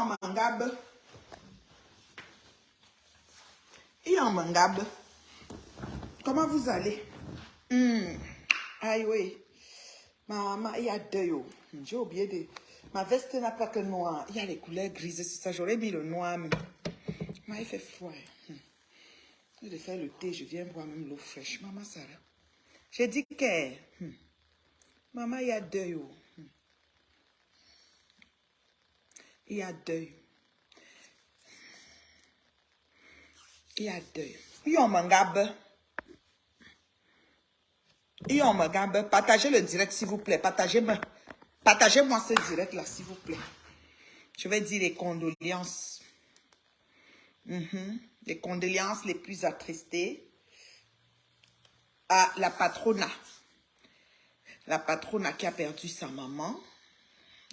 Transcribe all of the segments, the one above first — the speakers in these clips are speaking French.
Mangab. Mangab. Comment vous allez? Aïe, oui. Maman, il y a deux. J'ai oublié de... Ma veste n'a pas que noir. Il y a les couleurs grises, c'est ça. J'aurais mis le noir même. Mais il fait froid. Je vais faire le thé, je viens boire même l'eau fraîche. Maman, Sarah. J'ai dit que... Maman, il y a deux. Il y a deux. Il y a deux. Yo, Mangab. Yo, Mangab. Partagez le direct, s'il vous plaît. Partagez-moi ce direct là, s'il vous plaît. Je vais dire les condoléances. Les condoléances les plus attristées à la patrona. La patrona qui a perdu sa maman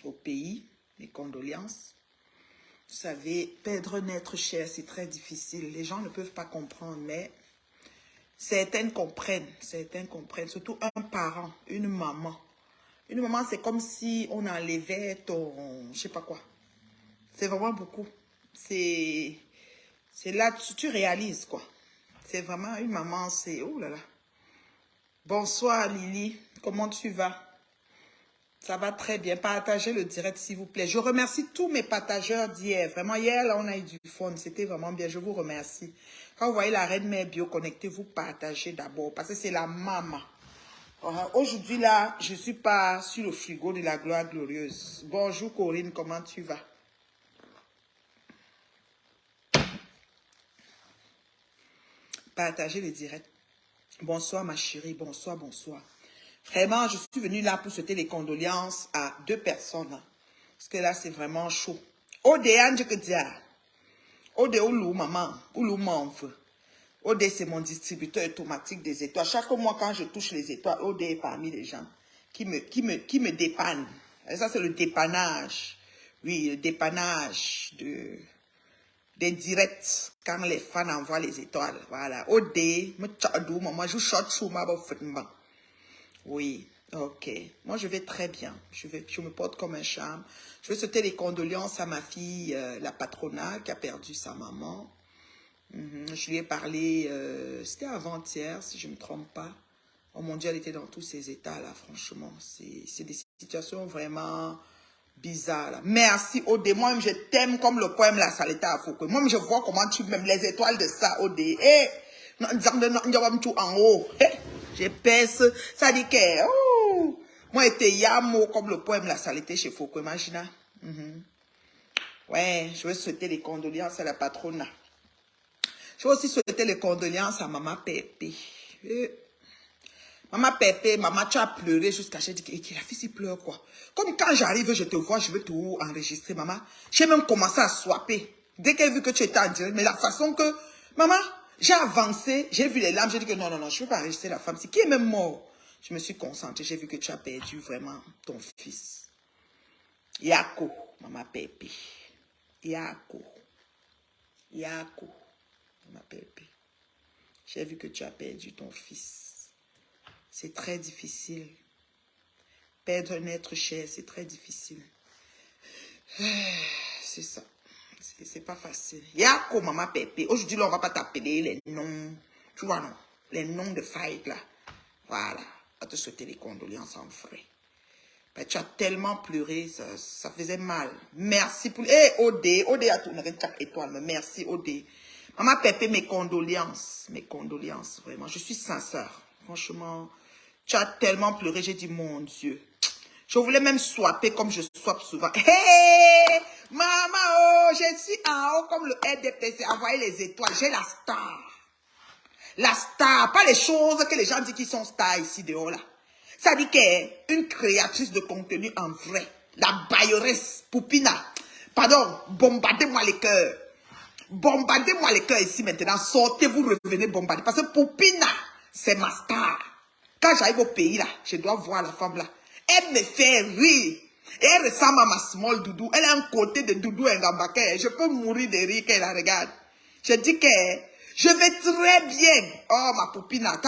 au pays. Les condoléances. Vous savez, perdre un être cher, c'est très difficile. Les gens ne peuvent pas comprendre, mais certaines comprennent. Certaines comprennent. Surtout un parent, une maman. Une maman, c'est comme si on enlevait ton... Je sais pas quoi. C'est vraiment beaucoup. C'est là que tu réalises, quoi. C'est vraiment une maman, c'est... Oh là là. Bonsoir, Lily. Comment tu vas? Ça va très bien. Partagez le direct, s'il vous plaît. Je remercie tous mes partageurs d'hier. Vraiment, hier, là, on a eu du fun. C'était vraiment bien. Je vous remercie. Quand vous voyez la Reine Mère Bio, connectez-vous, partagez d'abord. Parce que c'est la maman. Aujourd'hui, là, je ne suis pas sur le frigo de la gloire glorieuse. Bonjour, Corinne. Comment tu vas? Partagez le direct. Bonsoir, ma chérie. Bonsoir, bonsoir. Vraiment, je suis venue là pour souhaiter les condoléances à deux personnes. Parce que là, c'est vraiment chaud. Odéane, je peux dire. Odé, Oulou, maman. Oulou, manve. Odé, c'est mon distributeur automatique des étoiles. Chaque mois, quand je touche les étoiles, Odé est parmi les gens qui me dépannent. Et ça, c'est le dépannage. Oui, le dépannage des directs quand les fans envoient les étoiles. Voilà. Odé, moi, je short sur ma bouffe. Oui, ok. Moi, je vais très bien. Je me porte comme un charme. Je veux souhaiter les condoléances à ma fille, la patrona, qui a perdu sa maman. Je lui ai parlé, c'était avant-hier, si je ne me trompe pas. Oh mon Dieu, elle était dans tous ces états, là, franchement. C'est des situations vraiment bizarres, là. Merci, Odé. Moi-même, je t'aime comme le poème La Saleta à Foucault. Moi-même, je vois comment tu m'aimes, les étoiles de ça, Odé. Eh, en haut. Je pèse. Ça dit que, oh, moi, j'étais yamo comme le poème La Saleté chez Foucault, imagine. Ouais, je veux souhaiter les condoléances à la patrona. Je veux aussi souhaiter les condoléances à Maman Pépé. Maman Pépé, maman, tu as pleuré jusqu'à... J'ai dit que la fille s'y pleure, quoi. Comme quand j'arrive, je te vois, je veux tout enregistrer, maman. J'ai même commencé à swapper. Dès qu'elle a vu que tu étais en direct, mais la façon que... Maman, j'ai avancé, j'ai vu les larmes, j'ai dit que non, non, non, je ne peux pas enregistrer la femme. C'est qui est même mort. Je me suis concentrée, j'ai vu que tu as perdu vraiment ton fils. Yako, Maman Pépé. Yako. Yako, Maman Pépé. J'ai vu que tu as perdu ton fils. C'est très difficile. Perdre un être cher, c'est très difficile. C'est ça. C'est pas facile. Yako, Maman Pépé. Aujourd'hui, là, on va pas t'appeler les noms. Tu vois, non? Les noms de fight, là. Voilà. On va te souhaiter les condoléances en vrai. Ben, tu as tellement pleuré, ça faisait mal. Merci pour... Eh, Odé. Odé a tourné chaque étoile. Mais merci, Odé. Maman Pépé, mes condoléances. Mes condoléances, vraiment. Je suis sincère. Franchement, tu as tellement pleuré. J'ai dit, mon Dieu. Je voulais même swapper comme je swappe souvent. Hey, maman, oh, je suis en haut comme le RDPC. Envoyez les étoiles. J'ai la star. La star. Pas les choses que les gens disent qu'ils sont stars ici dehors là. Ça dit qu'une créatrice de contenu en vrai. La bailleresse, Poupina. Pardon, bombardez-moi les cœurs. Bombardez-moi les cœurs ici maintenant. Sortez-vous, revenez bombarder. Parce que Poupina, c'est ma star. Quand j'arrive au pays là, je dois voir la femme là. Elle me fait rire. Et elle ressemble à ma small Doudou. Elle a un côté de Doudou Ngambake. Je peux mourir de rire quand elle la regarde. Je dis que je vais très bien. Oh, ma Poupina.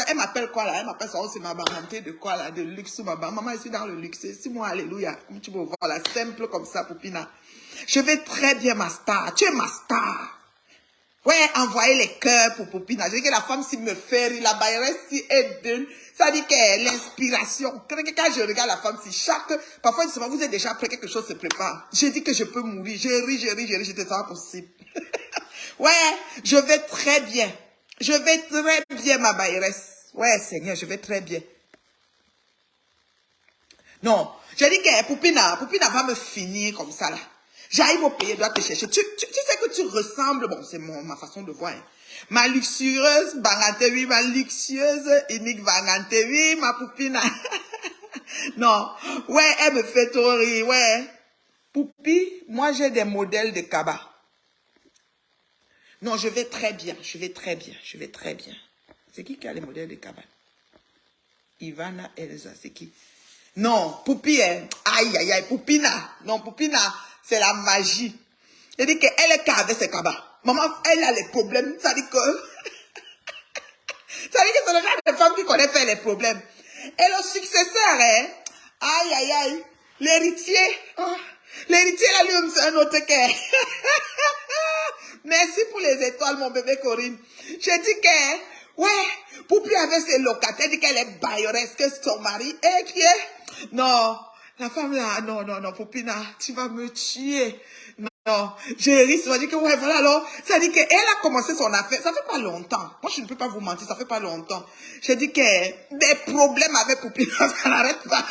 Elle m'appelle quoi là? Elle m'appelle ça aussi ma baranté de quoi là? De luxe ou ma maman, je suis dans le luxe. C'est moi, alléluia. Comme tu peux voir là, simple comme ça, Poupina. Je vais très bien, ma star. Tu es ma star. Ouais, envoyer les cœurs pour Poupina. Je dis que la femme, s'il me fait rire, la bailleresse, si elle donne, ça dit qu'elle est l'inspiration. Quand je regarde la femme, si parfois, justement, vous êtes déjà prêt, quelque chose se prépare. Je dis que je peux mourir. Je ris, j'étais pas possible. Ouais, je vais très bien. Je vais très bien, ma bailleresse. Ouais, Seigneur, je vais très bien. Non, j'ai dit que Poupina va me finir comme ça, là. J'arrive au pays, dois te chercher. Tu sais que tu ressembles, bon, c'est ma façon de voir. Hein. Ma luxueuse Bangantevi, ma luxueuse unique Bangantevi, ma Poupina. Non, ouais, elle me fait trop rire, ouais. Poupi, moi j'ai des modèles de Kaba. Non, je vais très bien, je vais très bien. C'est qui a les modèles de Kaba? Ivana Elsa, c'est qui? Non, Poupi, hein. Aïe, Poupina. Non, Poupina, c'est la magie. Elle dit qu'elle est avec ses cabas. Maman, elle a les problèmes. Ça dit que c'est le genre de femme qui connaît faire les problèmes. Et le successeur, hein. Aïe. L'héritier. Oh, l'héritier, là, lui, c'est un autre cœur. Merci pour les étoiles, mon bébé Corinne. J'ai dit que, ouais, Poupi avait ses locataires, dit qu'elle est bailleresque, que son mari est qui est. Non, la femme là, non, Poupina, tu vas me tuer. Non, j'ai ri, ça dit que, ouais, voilà, alors, ça dit qu'elle a commencé son affaire, ça fait pas longtemps. Moi, je ne peux pas vous mentir, ça fait pas longtemps. J'ai dit que des problèmes avec Poupina, ça n'arrête pas.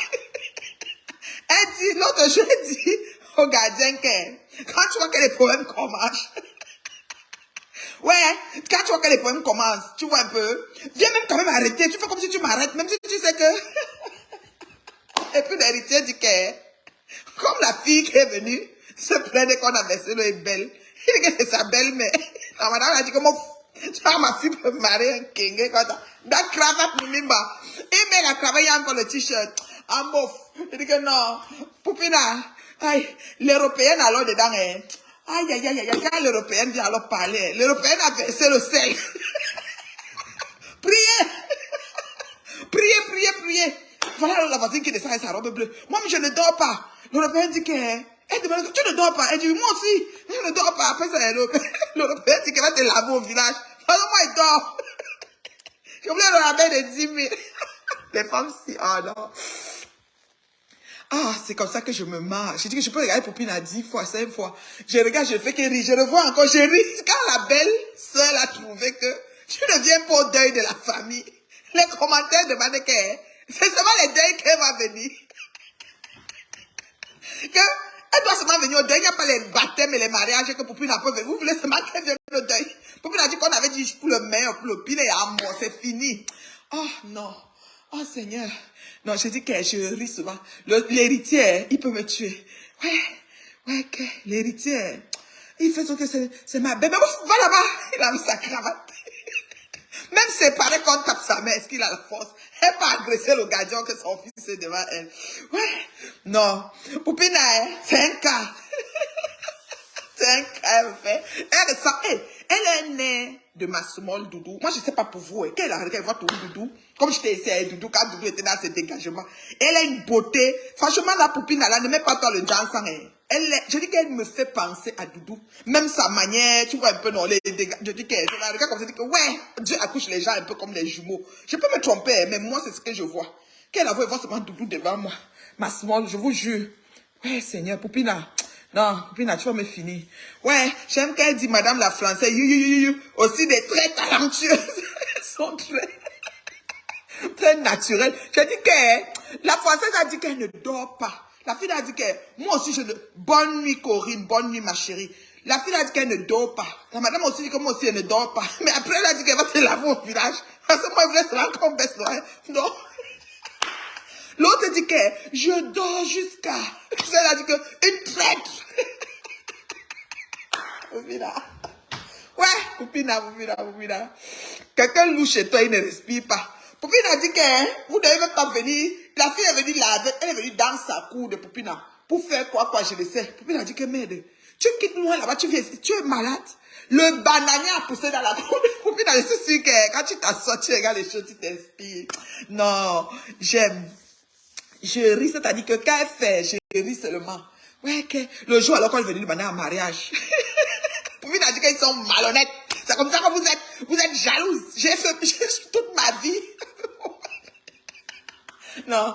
Elle dit, l'autre jour, elle dit au gardien que, quand tu vois que les problèmes commencent, ouais, quand tu vois que les problèmes commencent, tu vois un peu, viens même quand même arrêter, tu fais comme si tu m'arrêtes, même si tu sais que... Et puis l'héritier dit que, comme la fille qui est venue se plaindre qu'on a versé l'eau est belle, il dit que c'est sa belle-mère. La madame a dit que tu vois, ma fille peut me marier un kenge comme ça. La cravate, Mimimba. Il met la cravate, il y a encore le t-shirt. En mouf. Il dit que non, Poupina, aïe, l'européenne alors dedans, hein. Aïe, quand l'européenne vient alors parler, l'européenne a versé le sel. Priez. Voilà la voisine qui descend avec sa robe bleue. Moi, je ne dors pas. L'Européen dit que... Elle demande, tu ne dors pas. Elle dit, moi aussi, je ne dors pas. Après ça, l'Européen dit qu'elle va te laver au village. Alors moi, il dort. J'ai oublié de ramener de 10 000. Les femmes, si... Ah non. Ah, c'est comme ça que je me marre. J'ai dit que je peux regarder Poupina 10 fois, 5 fois. Je regarde, je fais qu'elle rit. Je revois encore, je ris. Quand la belle sœur a trouvé que tu ne viens pas au deuil de la famille, les commentaires demandent que c'est seulement les deuils qu'elle va venir. Elle doit seulement venir au deuil. Il n'y a pas les baptêmes et les mariages que Poupina peut venir. Vous voulez seulement qu'elle vienne au deuil. Poupina a dit qu'on avait dit pour le meilleur, pour le pire et à mort. C'est fini. Oh non. Oh Seigneur. Non, je dis que je ris souvent. L'héritier, il peut me tuer. Ouais, que l'héritier, il fait ce que c'est ma bébé. Va là-bas. Il a mis sa cravate. Même séparé quand on tape sa mère, est-ce qu'il a la force? Elle peut agresser le gardien que son fils est devant elle. Ouais. Non. Poupina, c'est un cas. C'est un cas, elle fait. Elle est née de ma small Doudou. Moi, je ne sais pas pour vous. Quand elle voit tout Doudou, comme je t'ai essayé Doudou, quand Doudou était dans ses dégagements, elle a une beauté. Franchement, la Poupina, là, ne met pas toi le dansant. Je dis qu'elle me fait penser à Doudou. Même sa manière, tu vois un peu, non, les dégâts. Je dis qu'elle regarde comme ça, je dis que ouais, Dieu accouche les gens un peu comme les jumeaux. Je peux me tromper, mais moi, c'est ce que je vois. Qu'elle a voit seulement Doudou devant moi. Ma small, je vous jure. Ouais, Seigneur, Poupina. Non, Poupina, tu vas me finir. Ouais, j'aime qu'elle dit Madame la Française, aussi des très talentueuses. Elles sont très naturelles. Je dis que la Française a dit qu'elle ne dort pas. La fille a dit que moi aussi, bonne nuit Corinne, bonne nuit ma chérie. La fille a dit qu'elle ne dort pas. La madame aussi dit que moi aussi elle ne dort pas. Mais après elle a dit qu'elle va te laver au village. Parce que moi je voulais seulement qu'on baisse loin. Non. L'autre dit que je dors jusqu'à... Elle a dit que une traître. Poupina. Ouais, Poupina. Quelqu'un loue chez toi, il ne respire pas. Poupina a dit que vous ne devez même pas venir. La fille est venue laver, elle est venue dans sa cour de Poupina. Pour faire quoi, je le sais. Poupina a dit que merde, tu quittes moi là-bas, tu viens ici, tu es malade. Le bananier a poussé dans la cour de Poupina. Je suis sûre que quand tu t'assois, tu regardes les choses, tu t'inspires. Non, j'aime. Je ris, c'est-à-dire que quand elle fait, je ris seulement. Ouais, que le jour alors qu'on est venu demander en mariage. Poupine a dit qu'ils sont malhonnêtes. C'est comme ça que vous êtes jalouse. J'ai fait toute ma vie. Non.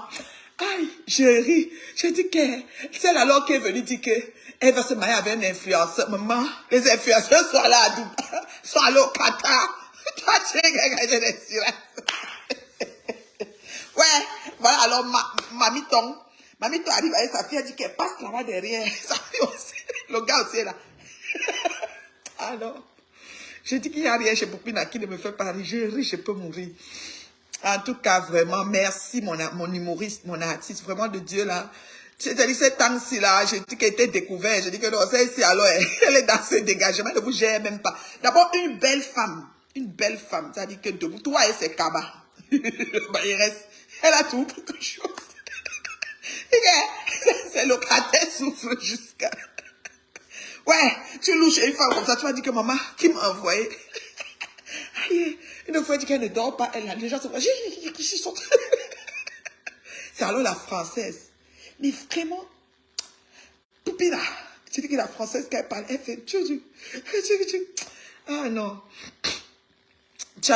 Aïe, j'ai ri. J'ai dit que c'est alors qu'elle est venue dire qu'elle va se marier avec un influenceur. Maman, les influenceurs sont là à Dubaï, sont allés au Qatar. Toi, tu es quelqu'un de silence. Ouais, voilà, alors Mamiton arrive avec sa fille, elle dit qu'elle passe là-bas derrière. Sa fille aussi, le gars aussi est là. Alors, j'ai dit qu'il n'y a rien chez Poupina qui ne me fait pas rire. Je ris, je peux mourir. En tout cas, vraiment, merci mon humoriste, mon artiste, vraiment de Dieu là. C'est-à-dire, ce temps-ci là, j'ai dit qu'elle était découverte. J'ai dit que non, c'est ici, alors elle est dans ce dégagement, elle ne vous gère même pas. D'abord, une belle femme, c'est-à-dire que debout, toi et ses cabas. Bah, il reste, elle a tout quelque chose. C'est locataire souffre jusqu'à... Ouais, tu louches une femme comme ça, tu vas dire que maman, qui m'a envoyé? Aïe, une fois, elle dit qu'elle ne dort pas, elle a déjà... C'est alors la française. Mais vraiment, Poupina, tu dis que la française, quand elle parle, elle fait... Ah non. Tu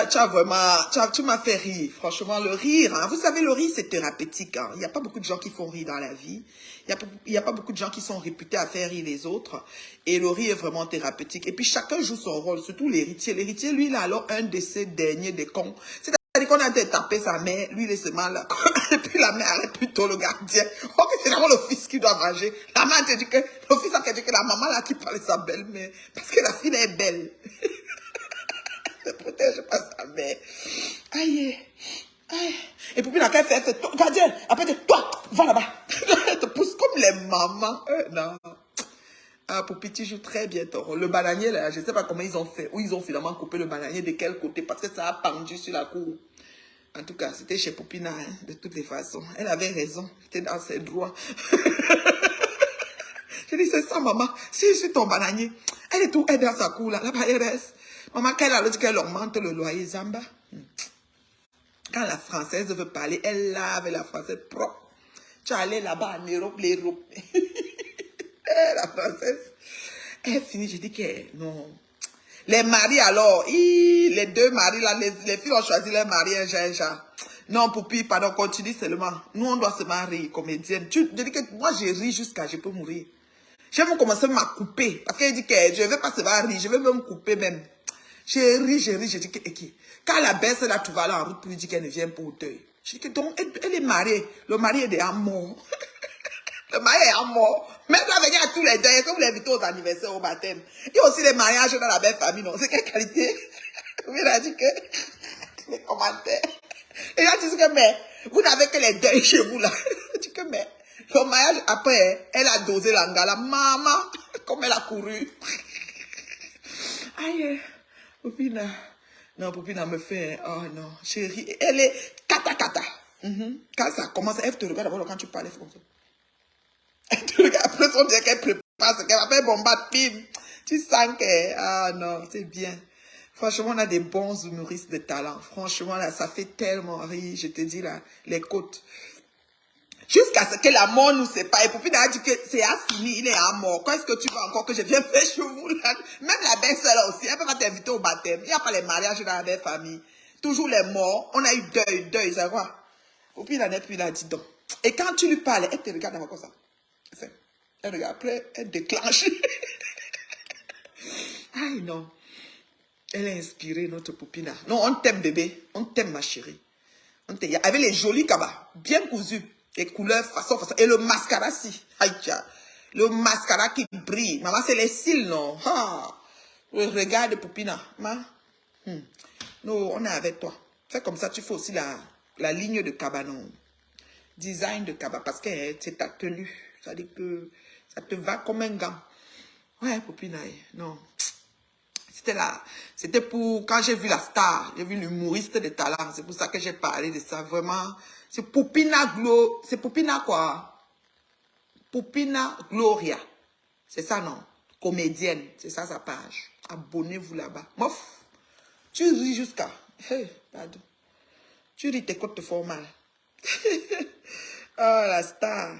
m'as fait rire, franchement, le rire, hein. Vous savez, le rire, c'est thérapeutique, hein. Il n'y a pas beaucoup de gens qui font rire dans la vie. Il n'y a pas beaucoup de gens qui sont réputés à faire rire les autres. Et le rire est vraiment thérapeutique. Et puis, chacun joue son rôle, surtout l'héritier. L'héritier, lui, il a alors un de ses derniers des cons. C'est-à-dire qu'on a tapé sa mère, lui, il est seulement là. Et puis, la mère arrête plutôt le gardien. Oh, c'est vraiment le fils qui doit manger. La mère te dit que, le fils a dit que la maman, là, qui parle de sa belle-mère. Parce que la fille est belle. Ne protège pas sa mère. Aïe. Aïe. Et puis, la qu'elle fait, gardien, après, toi, va là-bas. Elle te pousse comme les mamans. Non. Ah, Poupi, tu joues très bien ton rôle. Le bananier, là, je ne sais pas comment ils ont fait. Ou ils ont finalement coupé le bananier de quel côté, parce que ça a pendu sur la cour. En tout cas, c'était chez Poupina, hein, de toutes les façons. Elle avait raison. C'était dans ses droits. Je dis, c'est ça, maman. Si je suis ton bananier, elle est tout, elle est dans sa cour, là. Là-bas, elle reste. Maman, quand elle a dit qu'elle augmente le loyer, Zamba. Quand la française veut parler, elle lave la française propre. Tu es allé là-bas en Europe, l'Europe. La française. Elle finit, je dis que non. Les maris alors, les deux maris là, les filles ont choisi leur mari un genre. Non, Poupi, pardon, continue seulement. Nous, on doit se marier, comédienne. Je dis que moi, je ris jusqu'à je peux mourir. Je vais même commencer à couper. Parce qu'elle dit que je ne vais pas se rire, je vais même couper même. Je ris, je dis que, quand la baisse là, tu vas là en route pour lui dire qu'elle ne vient pas au deuil. Je dis que donc, elle est mariée. Le mari est déjà mort. Le mari est mort. Même doit venir à tous les deuils. Est-ce que vous l'invitez aux anniversaires, au baptême? Il y a aussi les mariages dans la belle famille, non? C'est quelle qualité? Il a dit que, les commentaires. Les gens disent que, mais, vous n'avez que les deuils chez vous là. Je dis que, mais, le mariage, après, elle a dosé l'angala. Maman, comme elle a couru. Aïe, Poupina. Non, Poupina me fait, oh non, chérie, elle est kata kata. Quand ça commence, elle te regarde d'abord quand tu parles, elle fait comme ça. Elle te regarde, après on dirait qu'elle prépare ce qu'elle va faire, bombarde, pim. Tu sens que, ah non, c'est bien. Franchement, on a des bons humoristes de talent. Franchement, là, ça fait tellement rire, je te dis là, les côtes. Jusqu'à ce que la mort nous sépare. Et Poupine a dit que c'est fini, il est à mort. Qu'est-ce que tu veux encore que je vienne faire chez vous là? Même la belle-sœur là aussi, elle peut pas t'inviter au baptême. Il n'y a pas les mariages dans la belle famille. Toujours les morts. On a eu deuil, ça va. Poupine n'en est plus là, dis donc. Et quand tu lui parles, elle te regarde d'abord comme ça. Elle regarde, après, elle déclenche. Aïe non. Elle est inspirée, notre Poupina. Non, on t'aime bébé. On t'aime ma chérie. Avec les jolis cabas, bien cousus. Les couleurs, façon. Et le mascara, si. Aïe, le mascara qui brille. Maman, c'est les cils, non? Ah. Le regard de Poupina. Non, on est avec toi. Fais comme ça, tu fais aussi la ligne de cabanon. Design de cabas. Parce que c'est ta tenue. Ça dit que ça te va comme un gant. Ouais, Poupina, non. C'était là. C'était pour, quand j'ai vu la star, j'ai vu l'humoriste de talent. C'est pour ça que j'ai parlé de ça. Vraiment. C'est Poupina c'est Poupina quoi? Poupina Gloria. C'est ça, non? Comédienne. C'est ça sa page. Abonnez-vous là-bas. Mof. Tu ris jusqu'à. Hey, pardon. Tu ris, tes côtes te font mal. Oh, la star.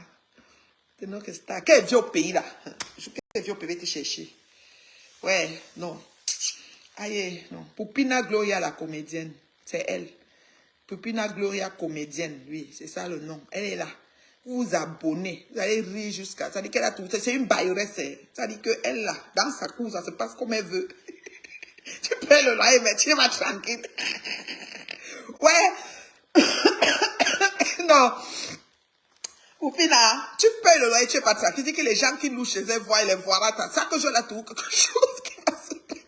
non, que c'est ça. Quel vieux au pays, là. Quel vieux au pays te chercher. Ouais, non. Aïe, non. Pupina Gloria, la comédienne. C'est elle. Pupina Gloria, comédienne. Oui, c'est ça le nom. Elle est là. Vous vous abonnez. Vous allez rire jusqu'à... Ça dit qu'elle a tout. C'est une bailleresse. Ça dit qu'elle, là, dans sa cour, ça se passe comme elle veut. Tu peux le loyer, mais tu vas tranquille. Ouais. Non. Pupina, tu payes le loyer, tu n'es pas tranquille. Tu dis que les gens qui louent chez eux voient, ils les voient. Ça que je la trouve quelque chose qui va se passer.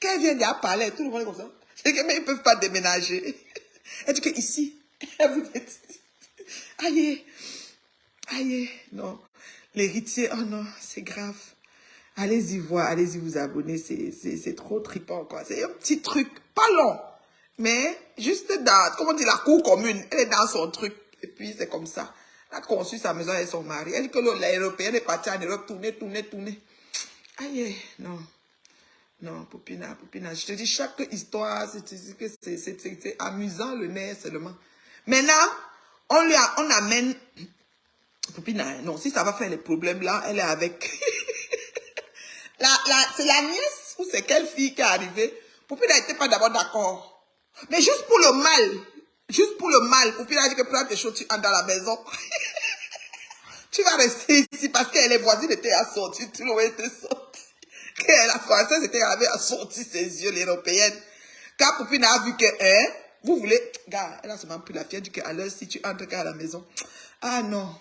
Quand elle vient d'y parler, tout le monde est comme ça. C'est que mais ils ne peuvent pas déménager. Elle dit que ici, elle vous dit, aïe, aïe, non. L'héritier, oh non, c'est grave. Allez-y voir, allez-y vous abonner, c'est trop trippant, quoi. C'est un petit truc, pas long, mais juste dans, comment on dit, la cour commune. Elle est dans son truc, et puis c'est comme ça. Elle a conçu sa maison avec son mari. Elle dit que l'Européenne est partie en Europe, tourner. Aïe, non. Non, Pupina, je te dis, chaque histoire, c'est amusant, le nez seulement. Maintenant, on amène, Pupina, non, si ça va faire les problèmes là, elle est avec, c'est la nièce, ou c'est quelle fille qui est arrivée. Pupina n'était pas d'abord d'accord. Mais juste pour le mal, Pupina a dit que prends tes choses, tu entres dans la maison. Tu vas rester ici parce que les voisines étaient assorties, tu l'aurais été sorti. Que la française avait assorti ses yeux, l'européenne. Quand Poupina a vu que, vous voulez, gars, elle a seulement pris la fille, elle dit que, alors, si tu entres à la maison, ah non,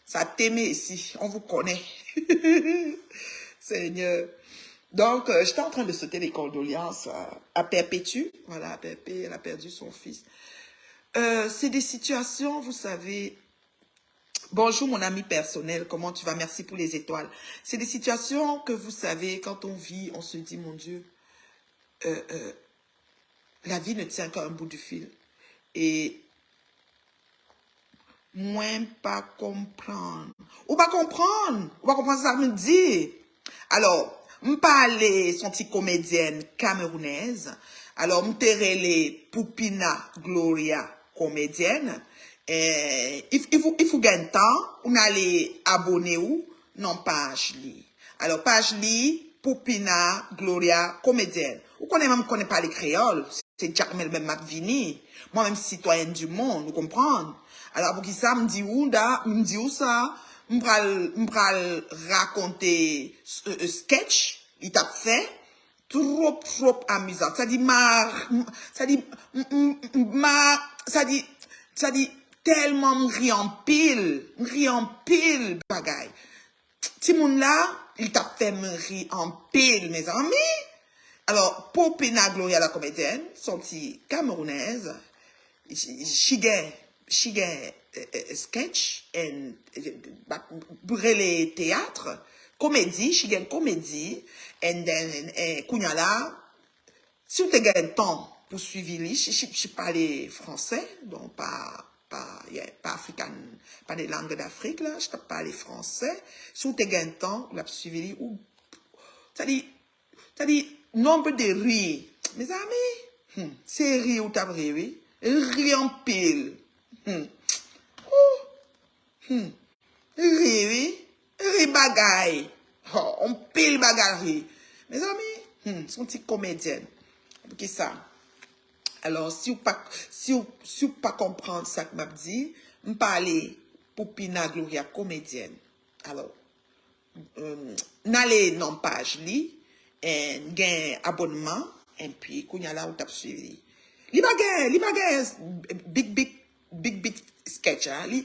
ça t'aimait ici, on vous connaît. Seigneur. Donc, j'étais en train de sauter les condoléances à Perpétue. Voilà, Perpé, elle a perdu son fils. C'est des situations, vous savez. Bonjour mon ami personnel, comment tu vas? Merci pour les étoiles. C'est des situations que vous savez, quand on vit, on se dit, mon Dieu, la vie ne tient qu'à un bout du fil. Et moins pas comprendre. Ou pas comprendre ça me dit. Alors, m'parler son petit comédienne camerounaise. Alors, m'terrele Pupina Gloria comédienne. Il faut gagner temps, on allait abonner ou non page li. Alors page li Pupina Gloria comédienne. Ou connaît pas les créoles, c'est Jacmel même Mapvini. Moi-même citoyenne du monde, vous comprenez? Alors pour qui ça me dit où ça, m'bral raconter sketch, il t'a fait trop amusant. Ça dit tellement m'ri en pile bagaille. Timoun là, il t'a fait m'ri en pile, mes amis. Alors, Pupina Gloria la comédienne, son petit camerounaise, chigé sketch, brûlé théâtre, comédie, chigé comédie, and then, Kounyala, si vous avez un temps pour suivre, je parle français, donc pas africain, pas des langues d'Afrique, là, je parle français. Si vous avez un temps, vous suivre, ou, c'est-à-dire, nombre de rires. Mes amis, c'est rire ou t'as rire, rire en pile. Rire bagaille. Oh, on pile bagaille. Mes amis, sont petits comédiennes. Qui ça? Alors, si vous pas comprendre ça que m'a dit, me parler Pupina Gloria comédienne. Alors, n'allez non page li, et gain abonnement, et puis qu'on y a là où t'as suivi. Li bagay, big sketch, hein. Li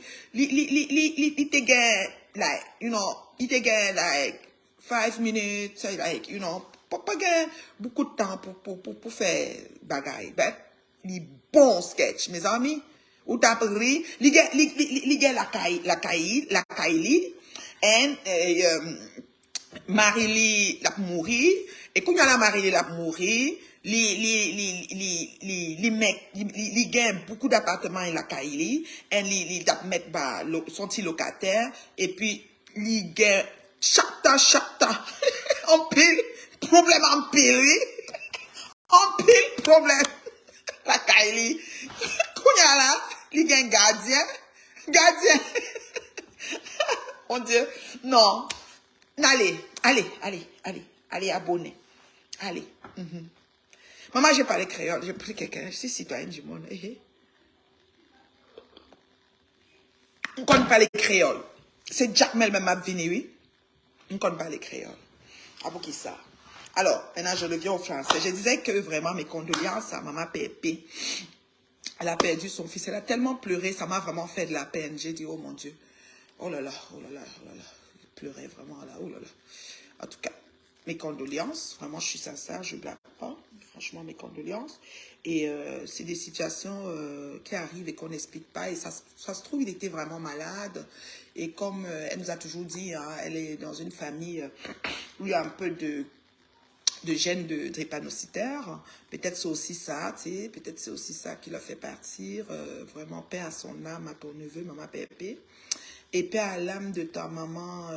te gain, like, you know, li te gain, like, 5 minutes, like, you know, pas gain beaucoup de temps pour faire bagay. Ben, li bon sketch, mes amis. Ou t'as pris, li gain la caille, et, Marie-Li l'a mouri, et quand y a la Marie-Li l'a mouri, li gagne beaucoup d'appartements in la Kaili, et li dap mettre son petit locataire, et puis li gagne chaque temps, en pile, problème en pile, oui. En pile, problème, la Kaili. Quand y a là, li gagne gardien, Mon Dieu, non. Allez, allez, allez, allez, allez, abonnez. Allez. Maman, j'ai parlé créole, j'ai pris quelqu'un, je suis citoyenne du monde. On ne connaît pas les créoles. C'est Jack Mel même venu, oui. On ne connaît pas les créoles. Ah, pour qui ça? Alors, maintenant, je reviens au français. Je disais que vraiment, mes condoléances à maman Pépé. Elle a perdu son fils. Elle a tellement pleuré, ça m'a vraiment fait de la peine. J'ai dit, oh mon Dieu. Oh là là, oh là là, oh là là. Je pleurais vraiment là, oh là là. En tout cas, mes condoléances. Vraiment, je suis sincère, je ne blague pas. Franchement, mes condoléances. Et c'est des situations qui arrivent et qu'on n'explique pas. Et ça se trouve, il était vraiment malade. Et comme elle nous a toujours dit, hein, elle est dans une famille où il y a un peu de gènes de drépanocytaire. Peut-être c'est aussi ça, tu sais. Peut-être c'est aussi ça qui l'a fait partir. Vraiment, paix à son âme, à ton neveu, maman Pépé. Et paix à l'âme de ta maman,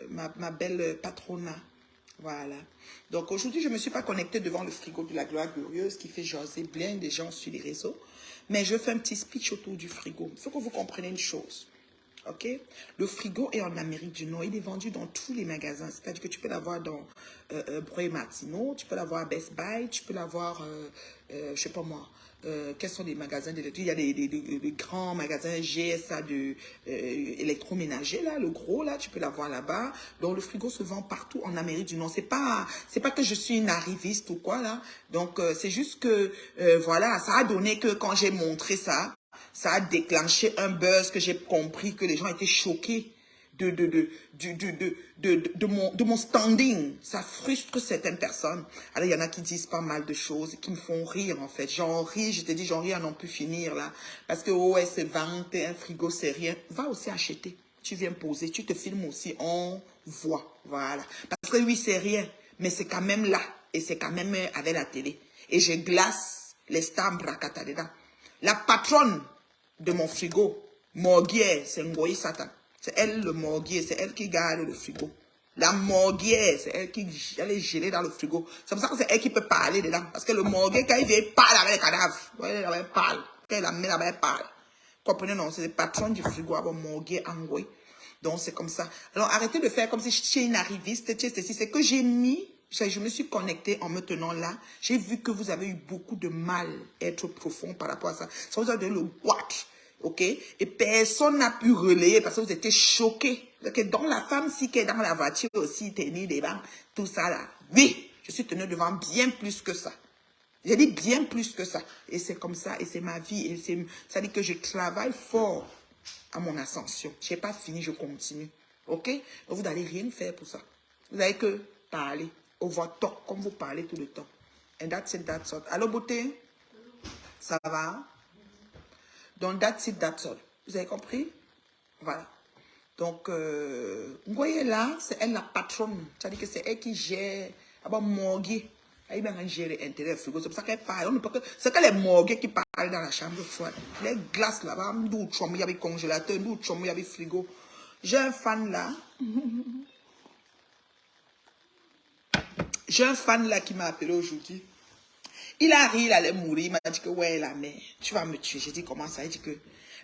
ma belle patrona. Voilà. Donc aujourd'hui, je ne me suis pas connectée devant le frigo de la gloire glorieuse qui fait jaser bien des gens sur les réseaux. Mais je fais un petit speech autour du frigo. Il faut que vous compreniez une chose. Ok? Le frigo est en Amérique du Nord. Il est vendu dans tous les magasins. C'est-à-dire que tu peux l'avoir dans Breuil Martineau, tu peux l'avoir à Best Buy, tu peux l'avoir, je sais pas moi, quels sont les magasins d'électricité? Il y a des grands magasins GSA de électroménager, là, le gros, là, tu peux l'avoir là-bas. Donc, le frigo se vend partout en Amérique du Nord. C'est pas que je suis une arriviste ou quoi, là. Donc, c'est juste que, voilà, ça a donné que quand j'ai montré ça, ça a déclenché un buzz que j'ai compris que les gens étaient choqués de mon standing. Ça frustre certaines personnes. Alors, il y en a qui disent pas mal de choses, qui me font rire, en fait. J'en ris, je te dis, j'en ris à n'en plus finir, là. Parce que, oh, ouais, c'est vente, un frigo, c'est rien. Va aussi acheter. Tu viens poser, tu te filmes aussi, on voit. Voilà. Parce que oui, c'est rien, mais c'est quand même là. Et c'est quand même avec la télé. Et je glace les stars bracata dedans. La patronne de mon frigo, morguière, c'est Ngoyi Satan. C'est elle le morguier, c'est elle qui garde le frigo. La morguière, c'est elle qui est gelée dans le frigo. C'est pour ça que c'est elle qui peut parler dedans. Parce que le morguier, quand il vient, il parle avec les cadavres. Il parle. Quand il la met là-bas, il parle. Comprenez, non, c'est le patron du frigo, avant morguier Ngoyi. Donc, c'est comme ça. Alors, arrêtez de faire comme si je suis une arriviste. C'est que j'ai mis, je me suis connectée en me tenant là. J'ai vu que vous avez eu beaucoup de mal à être profond par rapport à ça. Ça vous a donné le boîte. Ok? Et personne n'a pu relayer parce que vous étiez choqués. Donc, la femme, si qui est dans la voiture aussi, tenue devant, tout ça là. Oui, je suis tenue devant bien plus que ça. J'ai dit bien plus que ça. Et c'est comme ça, et c'est ma vie. Et ça dit que je travaille fort à mon ascension. Je n'ai pas fini, je continue. Ok? Donc, vous n'allez rien faire pour ça. Vous n'avez que parler. Au voit comme vous parlez tout le temps. And that's it, that's all. Allô, beauté? Ça va? Donc, that's it, that's all. Vous avez compris? Voilà. Donc, vous voyez là, c'est elle la patronne. C'est-à-dire que c'est elle qui gère. Ah bon, morguer. Elle va gérer l'intérieur frigo. C'est pour ça qu'elle parle. C'est que les morgues qui parlent dans la chambre froide. Les glaces là-bas, d'où il y avait congélateur, d'où il y avait frigo. J'ai un fan là. J'ai un fan là qui m'a appelé aujourd'hui. Il a ri, il allait mourir. Il m'a dit que ouais, la mère, tu vas me tuer. J'ai dit comment ça? Il dit que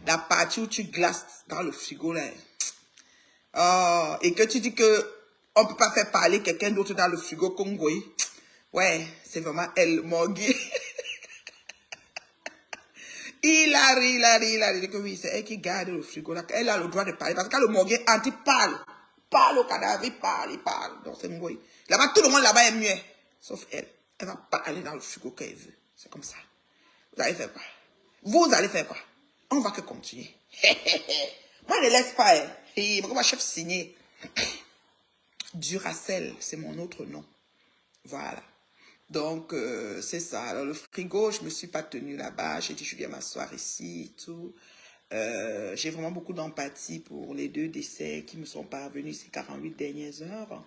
la partie où tu glaces dans le frigo là. Oh, et que tu dis que on peut pas faire parler quelqu'un d'autre dans le frigo Congo. Ouais, c'est vraiment elle, Morgue. Il a ri, il a ri, il a ri. Il dit que oui, c'est elle qui garde le frigo là. Elle a le droit de parler. Parce que quand le Morgue anti-parle, parle au cadavre, il parle. Donc c'est Ngoyi. Là-bas, tout le monde là-bas est mieux. Sauf elle. Elle va parler dans le frigo qu'elle veut. C'est comme ça. Vous allez faire quoi? Vous allez faire quoi? On va que continuer. Moi, ne laisse pas. Moi, chef signé. Duracell, c'est mon autre nom. Voilà. Donc, c'est ça. Alors, le frigo, je ne me suis pas tenue là-bas. J'ai dit, je viens m'asseoir ici et tout. J'ai vraiment beaucoup d'empathie pour les 2 décès qui me sont parvenus ces 48 dernières heures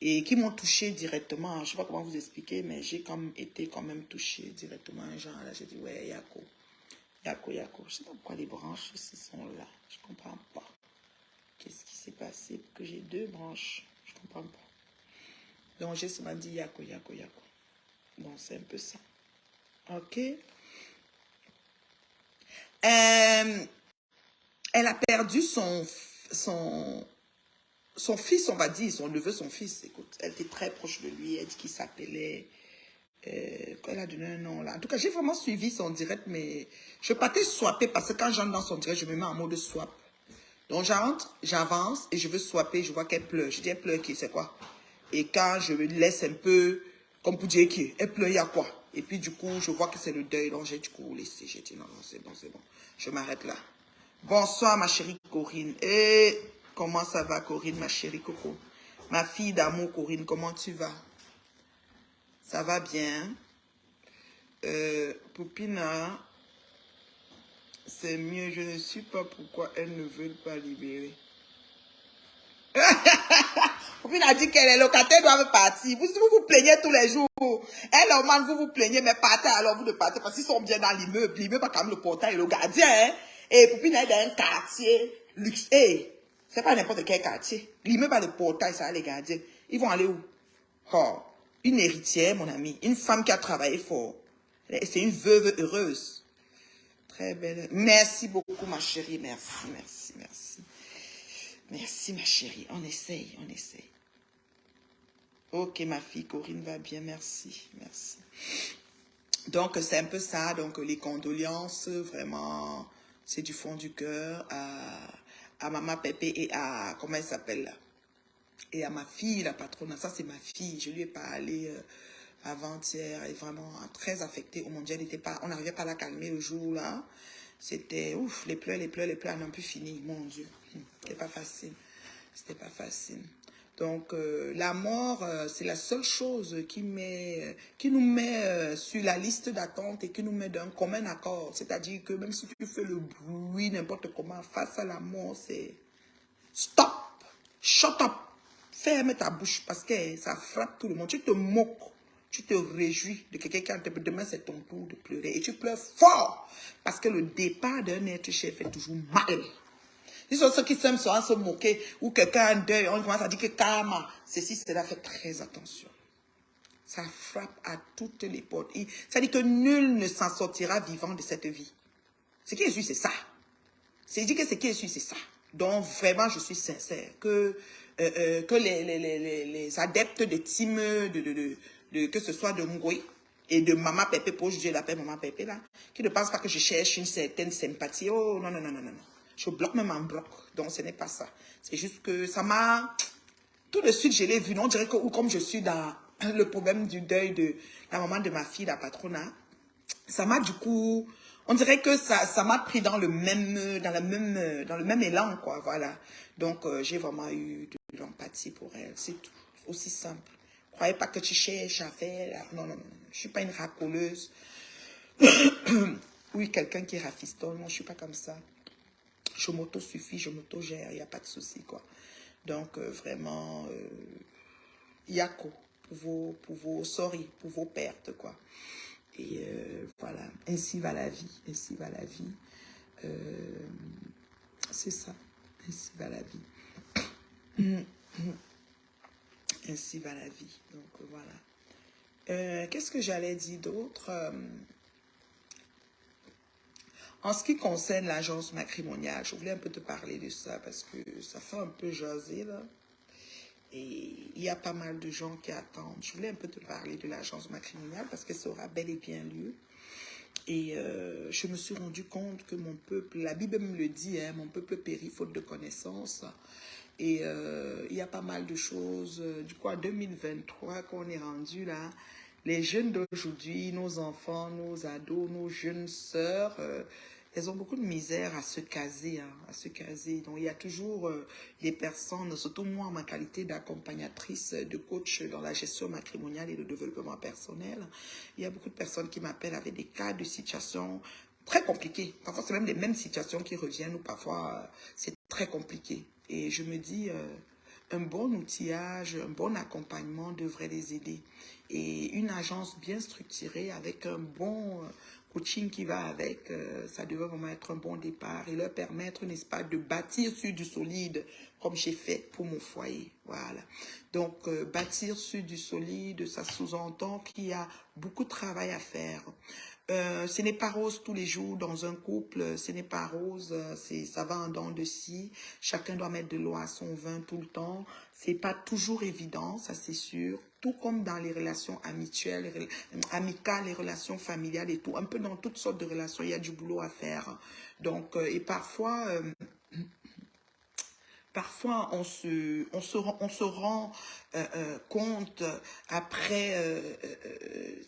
et qui m'ont touché directement. Je ne sais pas comment vous expliquer, mais j'ai été quand même touchée directement. Genre, là, j'ai dit, ouais, Yako. Yako. Je ne sais pas pourquoi les branches aussi sont là. Je ne comprends pas. Qu'est-ce qui s'est passé pour que j'ai 2 branches? Je ne comprends pas. Donc, j'ai souvent dit Yako. Donc, c'est un peu ça. OK? Elle a perdu son... son fils, on va dire, son neveu, son fils, écoute, elle était très proche de lui, elle dit qu'il s'appelait, elle a donné un nom là. En tout cas, j'ai vraiment suivi son direct, mais je partais swapper parce que quand j'entre dans son direct, je me mets en mode swap. Donc j'entre, j'avance et je veux swapper, je vois qu'elle pleure. Je dis, elle pleure qui, c'est quoi? Et quand je me laisse un peu, comme pour dire qu'elle pleure, il y a quoi? Et puis du coup, je vois que c'est le deuil, donc j'ai du coup laissé. J'ai dit, non, non, c'est bon, c'est bon. Je m'arrête là. Bonsoir, ma chérie Corinne. Et comment ça va, Corinne, ma chérie Coco? Ma fille d'amour, Corinne, comment tu vas? Ça va bien? Poupina, c'est mieux. Je ne sais pas pourquoi elles ne veulent pas libérer. Poupina a dit que les locataires doivent partir. Vous vous plaignez tous les jours. Elle, normal, vous vous plaignez, mais partez alors, vous ne partez pas. S'ils sont bien dans l'immeuble, l'immeuble a quand même le portail et le gardien. Hein? Et Poupina est dans un quartier luxe. Hey, c'est pas n'importe quel quartier. L'immeuble a le portail, ça a les gardiens. Ils vont aller où? Oh, une héritière, mon ami. Une femme qui a travaillé fort. C'est une veuve heureuse. Très belle. Merci beaucoup, ma chérie. Merci, merci, merci. Merci, ma chérie. On essaye, on essaye. Ok, ma fille Corinne va bien. Merci, merci. Donc, c'est un peu ça. Donc, les condoléances, vraiment, c'est du fond du cœur à Maman Pépé et à, comment elle s'appelle là? Et à ma fille, la patronne. Ça, c'est ma fille. Je lui ai parlé avant-hier. Elle est vraiment très affectée. Au mondial, on n'arrivait pas à la calmer le jour là. C'était ouf, les pleurs, à n'en plus fini. Mon Dieu, c'était pas facile. C'était pas facile. Donc, la mort, c'est la seule chose qui nous met sur la liste d'attente et qui nous met d'un commun accord. C'est-à-dire que même si tu fais le bruit, n'importe comment, face à la mort, c'est stop, shut up, ferme ta bouche parce que ça frappe tout le monde. Tu te moques, tu te réjouis de quelqu'un qui demain c'est ton tour de pleurer et tu pleures fort parce que le départ d'un être cher fait toujours mal. Ils sont ceux qui s'aiment se moquer ou quelqu'un a un deuil, on commence à dire que karma, ceci, cela, fait très attention. Ça frappe à toutes les portes. Ça dit que nul ne s'en sortira vivant de cette vie. Ce qui est sûr, c'est ça. C'est dit que ce qui est sûr, c'est ça. Donc, vraiment, je suis sincère que les adeptes de team, que ce soit de Mgwe et de Maman Pépé, pour je l'appelle Maman Pépé, là, qui ne pensent pas que je cherche une certaine sympathie. Oh, non, non, non, non, non. Je bloque même en bloc. Donc, ce n'est pas ça. C'est juste que ça m'a... Tout de suite, je l'ai vu. On dirait que, ou comme je suis dans le problème du deuil de la maman de ma fille, la patronat, ça m'a du coup... On dirait que ça m'a pris dans le même élan, quoi, voilà. Donc, j'ai vraiment eu de l'empathie pour elle. C'est tout. Aussi simple. Croyez pas que tu cherches à faire... Non, non, non. Je suis pas une racoleuse. Oui, quelqu'un qui est rafistole. Non, je suis pas comme ça. Je m'auto-suffis, je m'auto-gère. Il n'y a pas de souci, quoi. Donc, vraiment, yako pour vos pertes, quoi. Et voilà, ainsi va la vie, ainsi va la vie. C'est ça, ainsi va la vie. Ainsi va la vie, donc voilà. Qu'est-ce que j'allais dire d'autre? En ce qui concerne l'agence matrimoniale, je voulais un peu te parler de ça parce que ça fait un peu jaser, là. Et il y a pas mal de gens qui attendent. Je voulais un peu te parler de l'agence matrimoniale parce que ça aura bel et bien lieu. Et je me suis rendu compte que mon peuple, la Bible me le dit, hein, mon peuple périt faute de connaissances. Et il y a pas mal de choses. Du coup, en 2023, qu'on est rendu là, les jeunes d'aujourd'hui, nos enfants, nos ados, nos jeunes sœurs, elles ont beaucoup de misère à se caser, hein, à se caser. Donc, il y a toujours des personnes, surtout moi en ma qualité d'accompagnatrice, de coach dans la gestion matrimoniale et le développement personnel. Il y a beaucoup de personnes qui m'appellent avec des cas de situations très compliquées. Parfois, c'est même les mêmes situations qui reviennent ou parfois, c'est très compliqué. Et je me dis, un bon outillage, un bon accompagnement devrait les aider. Et une agence bien structurée avec un bon coaching qui va avec, ça devrait vraiment être un bon départ et leur permettre, n'est-ce pas, de bâtir sur du solide, comme j'ai fait pour mon foyer. Voilà. Donc, bâtir sur du solide, ça sous-entend qu'il y a beaucoup de travail à faire. Ce n'est pas rose tous les jours dans un couple, ce n'est pas rose, ça va en dents de scie. Chacun doit mettre de l'eau à son vin tout le temps. C'est pas toujours évident, ça c'est sûr. Tout comme dans les relations amicales, les relations familiales et tout. Un peu dans toutes sortes de relations, il y a du boulot à faire. Donc, et parfois... Parfois, on se rend compte après,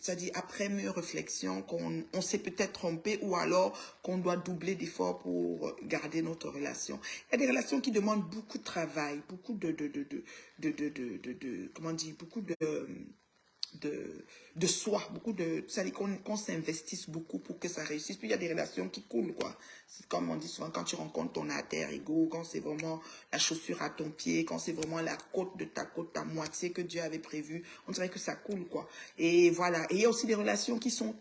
c'est-à-dire après mûre réflexion qu'on s'est peut-être trompé ou alors qu'on doit doubler d'efforts pour garder notre relation. Il y a des relations qui demandent beaucoup de travail, beaucoup comment dire, beaucoup de soi, beaucoup de, ça veut dire qu'on s'investisse beaucoup pour que ça réussisse. Puis il y a des relations qui coulent, quoi. C'est comme on dit souvent, quand tu rencontres ton alter ego, quand c'est vraiment la chaussure à ton pied, quand c'est vraiment la côte de ta moitié que Dieu avait prévue, on dirait que ça coule, quoi. Et voilà. Et il y a aussi des relations qui sont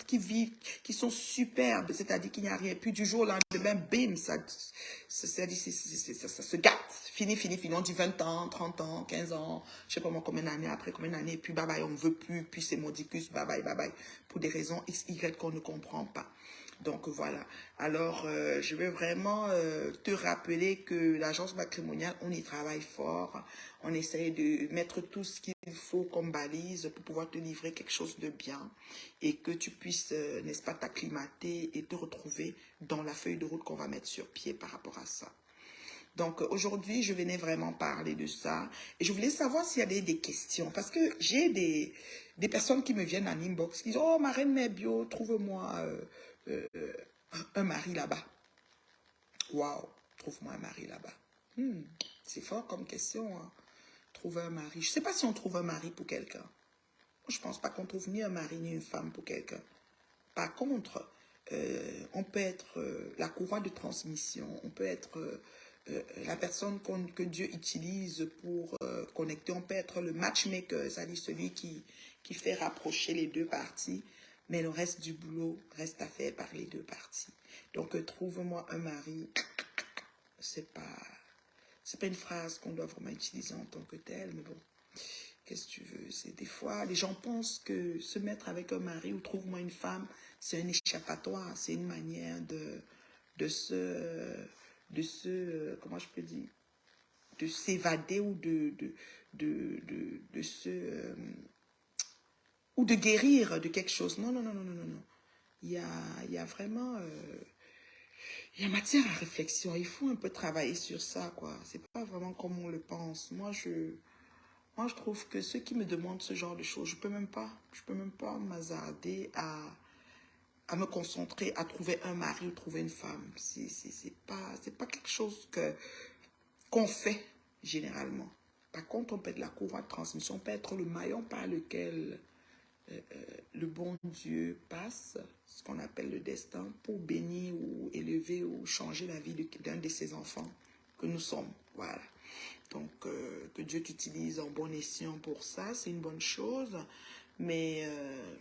superbes, c'est-à-dire qu'il n'y a rien. Puis du jour au lendemain, bim, ça se gâte. Fini. On dit 20 ans, 30 ans, 15 ans, je sais pas moi combien d'années après, combien d'années, puis bye bye, on veut plus, puis c'est modicus, bye bye, pour des raisons X, Y qu'on ne comprend pas. Donc voilà. Alors, je veux vraiment te rappeler que l'agence matrimoniale, on y travaille fort. On essaye de mettre tout ce qu'il faut comme balise pour pouvoir te livrer quelque chose de bien et que tu puisses, n'est-ce pas, t'acclimater et te retrouver dans la feuille de route qu'on va mettre sur pied par rapport à ça. Donc, aujourd'hui, je venais vraiment parler de ça. Et je voulais savoir s'il y avait des questions. Parce que j'ai des personnes qui me viennent en inbox, qui disent, oh, ma reine Mebio, trouve-moi un mari là-bas. Waouh, trouve-moi un mari là-bas. C'est fort comme question, hein. Trouver un mari. Je ne sais pas si on trouve un mari pour quelqu'un. Je ne pense pas qu'on trouve ni un mari ni une femme pour quelqu'un. Par contre, on peut être la courroie de transmission, on peut être la personne que Dieu utilise pour connecter, on peut être le matchmaker, c'est-à-dire celui qui fait rapprocher les deux parties, mais le reste du boulot reste à faire par les deux parties. Donc, trouve-moi un mari, c'est pas une phrase qu'on doit vraiment utiliser en tant que telle, mais bon. Qu'est-ce que tu veux? C'est des fois, les gens pensent que se mettre avec un mari ou trouve-moi une femme, c'est un échappatoire, c'est une manière de comment je peux dire, de s'évader ou ou de guérir de quelque chose. Non. Il y a vraiment, il y a matière à réflexion. Il faut un peu travailler sur ça, quoi. C'est pas vraiment comme on le pense. Moi, je trouve que ceux qui me demandent ce genre de choses, je peux même pas m'hasarder à me concentrer, à trouver un mari ou trouver une femme. C'est pas quelque chose qu'on fait généralement. Par contre, on peut être la courroie de transmission, on peut être le maillon par lequel le bon Dieu passe, ce qu'on appelle le destin, pour bénir ou élever ou changer la vie d'un de ses enfants que nous sommes. Voilà. Donc, que Dieu t'utilise en bon escient pour ça, c'est une bonne chose. Mais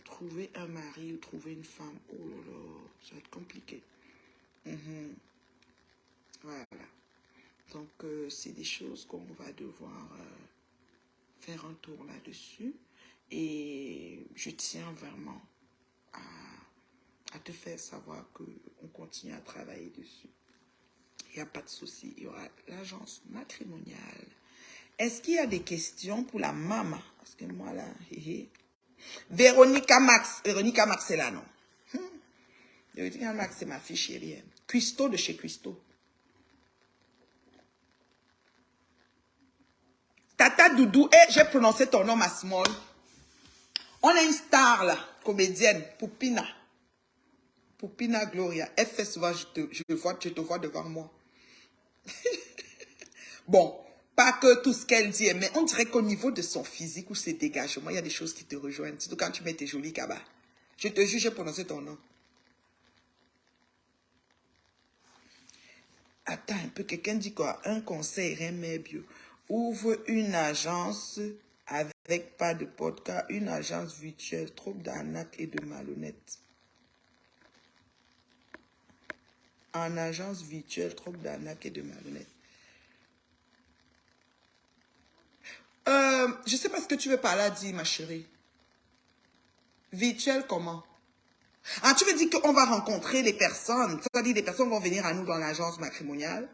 trouver un mari ou trouver une femme, oh là là, ça va être compliqué. Voilà. Donc, c'est des choses qu'on va devoir faire un tour là-dessus. Et je tiens vraiment à te faire savoir qu'on continue à travailler dessus. Il n'y a pas de souci. Il y aura l'agence matrimoniale. Est-ce qu'il y a des questions pour la maman? Parce que moi, là, Véronica Max, c'est là, non? Véronica Max, c'est ma fille chérie. Cuisto de chez Cuisto. Tata Doudou, j'ai prononcé ton nom à small. On a une star, là, comédienne, Poupina. Poupina Gloria. Elle fait souvent, je te vois devant moi. Bon, pas que tout ce qu'elle dit, mais on dirait qu'au niveau de son physique ou ses dégagements, il y a des choses qui te rejoignent. Surtout quand tu mets tes jolis cabas. Je te jure, j'ai prononcé ton nom. Attends un peu, quelqu'un dit quoi? Un conseil, Remebio. Ouvre une agence avec avec pas de podcast, une agence virtuelle, trop d'arnaques et de malhonnêtes. En agence virtuelle, trop d'arnaques et de malhonnêtes. Je sais pas ce que tu veux par là dire, ma chérie. Virtuel comment? Ah, tu veux dire qu'on va rencontrer les personnes, c'est-à-dire les personnes vont venir à nous dans l'agence matrimoniale?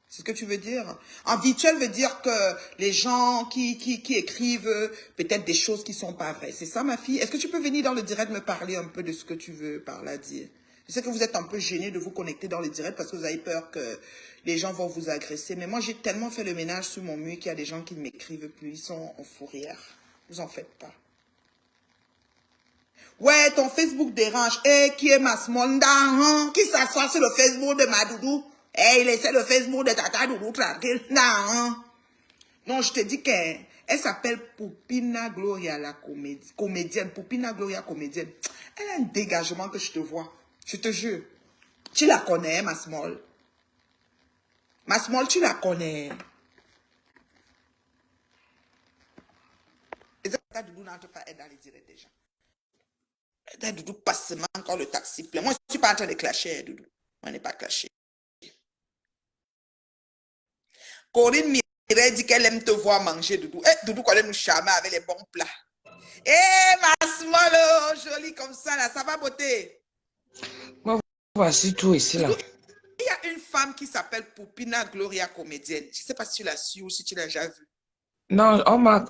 C'est ce que tu veux dire? En virtuel veut dire que les gens qui écrivent peut-être des choses qui sont pas vraies. C'est ça, ma fille? Est-ce que tu peux venir dans le direct me parler un peu de ce que tu veux par là dire? Je sais que vous êtes un peu gêné de vous connecter dans le direct parce que vous avez peur que les gens vont vous agresser. Mais moi, j'ai tellement fait le ménage sur mon mur qu'il y a des gens qui ne m'écrivent plus. Ils sont en fou rire. Vous en faites pas. Ouais, ton Facebook dérange. Eh, qui est ma small hein? Qui s'assoit sur le Facebook de ma doudou? Eh, il essaie le Facebook de tata doudou tranquille. Non, je te dis qu'elle s'appelle Poupina Gloria, la comédienne. Poupina Gloria, comédienne. Elle a un dégagement que je te vois. Je te jure. Tu la connais, ma small. Ma small, tu la connais. Et tata doudou n'entre pas dans les directs déjà. Doudou passe seulement quand le taxi plein. Moi, je ne suis pas en train de clasher, Doudou. On n'est pas clashé. Corinne Mireille dit qu'elle aime te voir manger, Doudou. Eh, Doudou, quand elle nous charme avec les bons plats. Eh, ma small, jolie comme ça, là, ça va beauté. Moi, voici tout ici, là. Doudou, il y a une femme qui s'appelle Poupina Gloria, comédienne. Je ne sais pas si tu l'as su ou si tu l'as déjà vue. Non, on m'a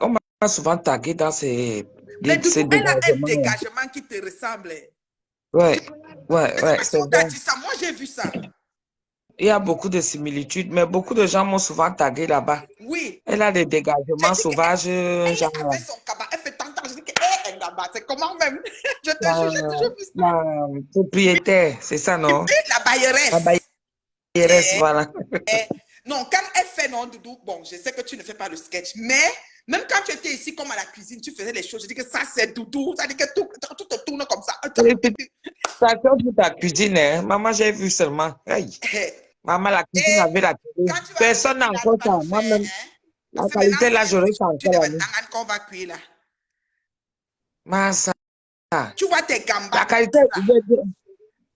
souvent tagué dans ces Mais Doudou, elle a un dégagements. dégagement qui te ressemble. Ouais, Je ne sais pas si c'est on t'a vrai. dit ça. Moi, j'ai vu ça. Il y a beaucoup de similitudes, mais beaucoup de gens m'ont souvent tagué là-bas. Oui. Elle a des J'ai dégagements dit sauvages, qu'elle genre avait son cabas. Elle fait tant de temps. Je dis qu'elle est là-bas. C'est comment même? Je te jure, j'ai toujours vu ça. la propriétaire, c'est ça, non? La La bailleresse. bailleresse, voilà. Non, quand elle fait non, Doudou, bon, je sais que tu ne fais pas le sketch, mais même quand tu étais ici, comme à la cuisine, tu faisais les choses. Je dis que ça, c'est Doudou. Ça dit que tout te tourne comme ça. Félicitations pour ta cuisine, hein. Maman, j'ai vu seulement. Hey. Maman, la cuisine Et avait la télé. quand tu vas venir Personne n'a là, encore tu ça. vas nous faire, Moi-même, hein? la Parce que maintenant, qualité, là, c'est un j'aurais ça tu encore de la nuit. maintenant qu'on va cuire là. Massa. Tu vois tes gambas. La qualité,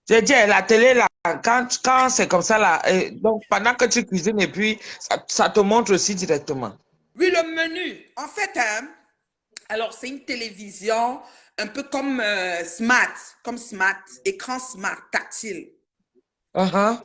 j'ai dit, la télé, là, quand c'est comme ça, là, donc pendant que tu cuisines et puis ça te montre aussi directement. Oui, le menu. En fait, hein, alors c'est une télévision un peu comme Smart, écran Smart, tactile. Uh-huh.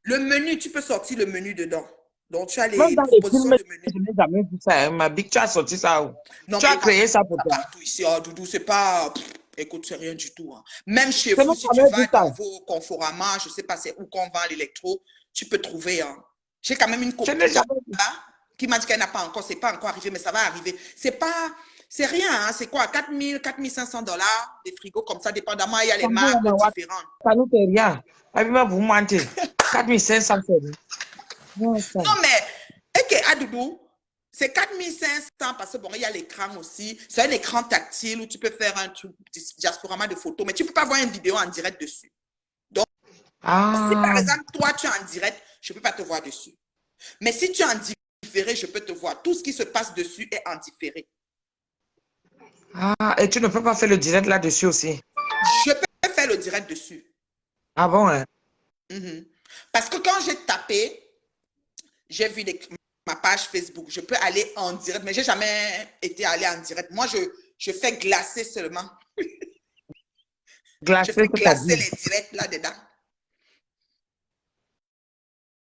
Le menu, tu peux sortir le menu dedans. Donc, tu as Même les dans les propositions films, de menu. je n'ai jamais vu ça. Hein. Ma big, tu as sorti ça où? Non, Tu mais as il va créé ça pour toi. partout ici. Oh, Doudou, c'est pas. Écoute, c'est rien du tout. Hein. Même chez Je n'ai vous, si tu jamais vu vas ça. dans vos Conforama, je ne sais pas c'est où qu'on vend l'électro, tu peux trouver. Hein. J'ai quand même une Je copine n'ai jamais vu. là-bas qui m'a dit qu'elle n'a pas encore, c'est pas encore arrivé, mais ça va arriver. C'est pas. C'est rien, hein. C'est quoi? 4000, 4500 $, des frigos comme ça, dépendamment, il y a les marques différentes. Ça nous fait rien. Vous mentez. 4500, c'est rien. Non, ça. Non, mais, ok, à Doudou, c'est 4500 parce que bon, il y a l'écran aussi. C'est un écran tactile où tu peux faire un truc, diasporama de photos, mais tu ne peux pas voir une vidéo en direct dessus. Donc, si par Ah, exemple, toi, tu es en direct, je ne peux pas te voir dessus. Mais si tu es en différé, je peux te voir. Tout ce qui se passe dessus est en différé. et tu ne peux pas faire le direct là-dessus aussi. Je peux faire le direct dessus. Ah bon, hein? Parce que quand j'ai tapé, j'ai vu ma page Facebook. Je peux aller en direct, mais je n'ai jamais été allé en direct. Moi, je fais glacer seulement. Je fais glacer les directs là-dedans.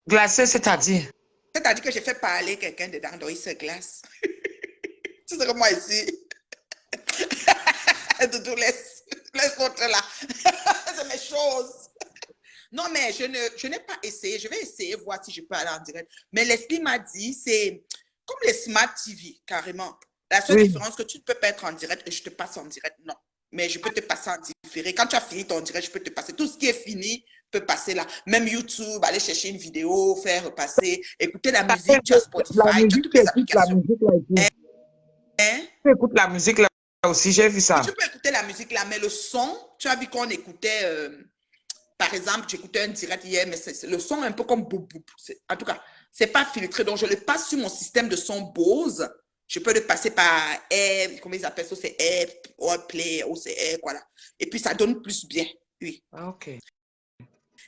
Glacer, c'est-à-dire? C'est-à-dire que je fais parler quelqu'un dedans, donc il se glace. Tu sais que moi ici, Doudou, laisse l'autre là. C'est mes choses. Non, mais je n'ai pas essayé. Je vais essayer, voir si je peux aller en direct. Mais l'esprit m'a dit, c'est comme les Smart TV, carrément. La seule différence, que tu ne peux pas être en direct et je te passe en direct, non. Mais je peux te passer en différé. Quand tu as fini ton direct, je peux te passer. Tout ce qui est fini peut passer là. Même YouTube, aller chercher une vidéo, faire repasser, écouter la musique, tu as Spotify, La tu as musique, toutes tu les écoutes la applications. musique là aussi. Hein? Tu écoutes la musique là aussi, j'ai vu Oui, ça. tu peux écouter la musique là, mais le son, tu as vu qu'on écoutait, par exemple, j'écoutais un direct hier, mais le son est un peu comme boum boum. En tout cas, c'est pas filtré. Donc, je le passe sur mon système de son Bose. Je peux le passer par Air, comment ils appellent ça, c'est Air, Play, ou c'est Air, voilà. Et puis, ça donne plus bien, oui. Ah, ok.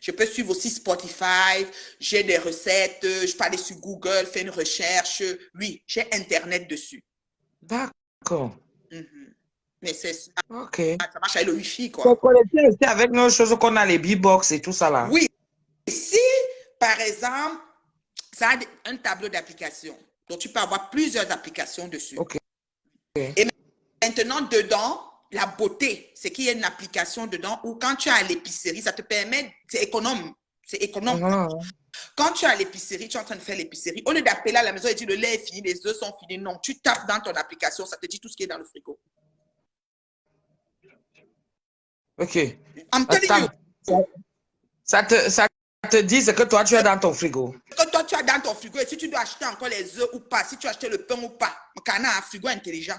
Je peux suivre aussi Spotify, j'ai des recettes, je peux aller sur Google, faire une recherche. Oui, j'ai Internet dessus. D'accord. Mais ça Ok. marche avec le Wi-Fi, C'est quoi. connecté aussi avec nos choses qu'on a, les B-Box et tout ça là. Oui, si, par exemple, ça a un tableau d'applications, donc tu peux avoir plusieurs applications dessus. Ok. Et maintenant, dedans, la beauté, c'est qu'il y a une application dedans où quand tu es à l'épicerie, ça te permet, c'est économe. C'est économe. Quand tu es à l'épicerie, tu es en train de faire l'épicerie, au lieu d'appeler à la maison et dire le lait est fini, les œufs sont finis, non, tu tapes dans ton application, ça te dit tout ce qui est dans le frigo. Ok. I'm telling Attends. you. Ça te dit ce que toi tu as dans ton frigo. Que toi tu as dans ton frigo et si tu dois acheter encore les œufs ou pas, si tu as acheté le pain ou pas. Canard, un frigo intelligent.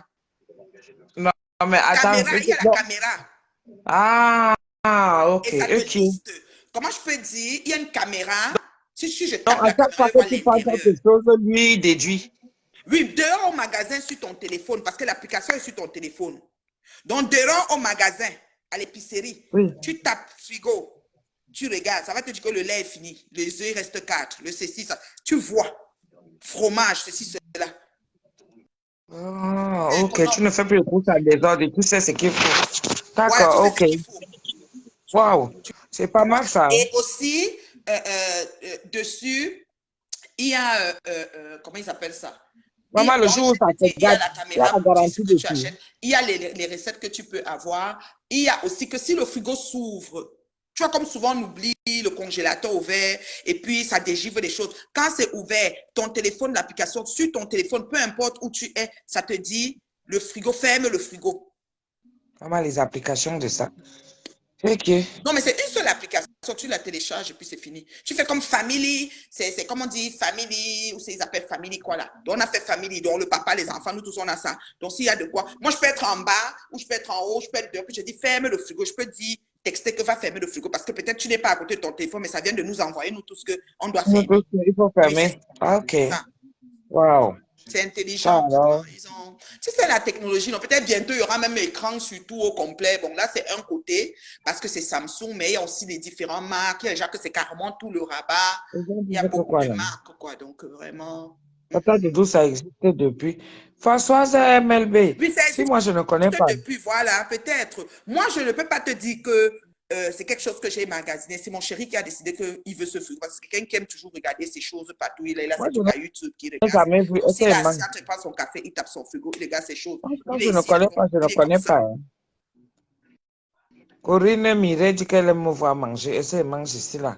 Non, mais attends. Caméra, il y a la caméra. Ok, Et ça te ok. liste. Comment je peux dire, il y a une caméra. Si je Donc, tape à la chaque caméra, fois elle voit que tu penses à l'intérieur. quelque chose, lui, il déduit. Oui, dehors au magasin sur ton téléphone, parce que l'application est sur ton téléphone. Donc, dehors au magasin, à l'épicerie, Oui. tu tapes frigo, tu regardes, ça va te dire que le lait est fini, les œufs, il reste 4, le ceci, ça. Tu vois, fromage, ceci, cela. Ah, C'est ok. Tu économe. ne fais plus le course à désordre et tu sais ce qu'il faut. Voilà, tu D'accord, sais ce ok. qu'il faut. Waouh. C'est pas mal ça. Et aussi, dessus, il y a, comment ils appellent ça? Maman, le Donc, jour où je ça te te dis, il y a gâte, la tu as caméra la pour dire ce garantie que tu dessus. achètes. Il y a les recettes que tu peux avoir. Il y a aussi que si le frigo s'ouvre, tu vois, comme souvent on oublie le congélateur ouvert et puis ça dégivre les choses. Quand c'est ouvert, ton téléphone, l'application sur ton téléphone, peu importe où tu es, ça te dit le frigo, ferme le frigo. Maman, les applications de ça. Ok. Non, mais c'est une seule application, tu la télécharges et puis c'est fini. Tu fais comme Family, c'est comme on dit Family, ou ils appellent Family quoi là. Donc on a fait Family, donc le papa, les enfants, nous tous on a ça. Donc s'il y a de quoi, moi je peux être en bas, ou je peux être en haut, je peux être dehors, puis je dis ferme le frigo, je peux dire texter que va fermer le frigo, parce que peut-être tu n'es pas à côté de ton téléphone, mais ça vient de nous envoyer, nous tous, qu'on doit fermer. Il faut Oui, c'est fermer. Ah, ok. ça. Waouh. C'est Ça intelligent, vraiment. alors. Ils ont... Tu sais, la technologie, peut-être bientôt, il y aura même écran sur tout au complet. Bon, là, c'est un côté, parce que c'est Samsung, mais il y a aussi les différentes marques. Il y a déjà que c'est carrément tout le rabat. Les gens Il y a disaient que beaucoup quoi de là? marques, quoi. Donc, vraiment... Papa de d'où ça existait depuis. Françoise MLB. Oui, ça Si existe moi je ne connais pas. depuis, voilà, peut-être. Moi, je ne peux pas te dire que c'est quelque chose que j'ai magasiné. C'est mon chéri qui a décidé qu'il veut se faire. Parce que quelqu'un qui aime toujours regarder ces choses partout, il est là, Moi c'est je tout à YouTube qui n'ai regarde. jamais vu. Donc, s'il est Essaye, man. assis, quand il prend son café, il tape son frigo, il regarde ces choses. Quand Il je est ne ici, connais pas, je ne il est comme connais ça. pas. Hein. Corinne Mireille dit qu'elle aime me voir manger. Essaye, mange ici là.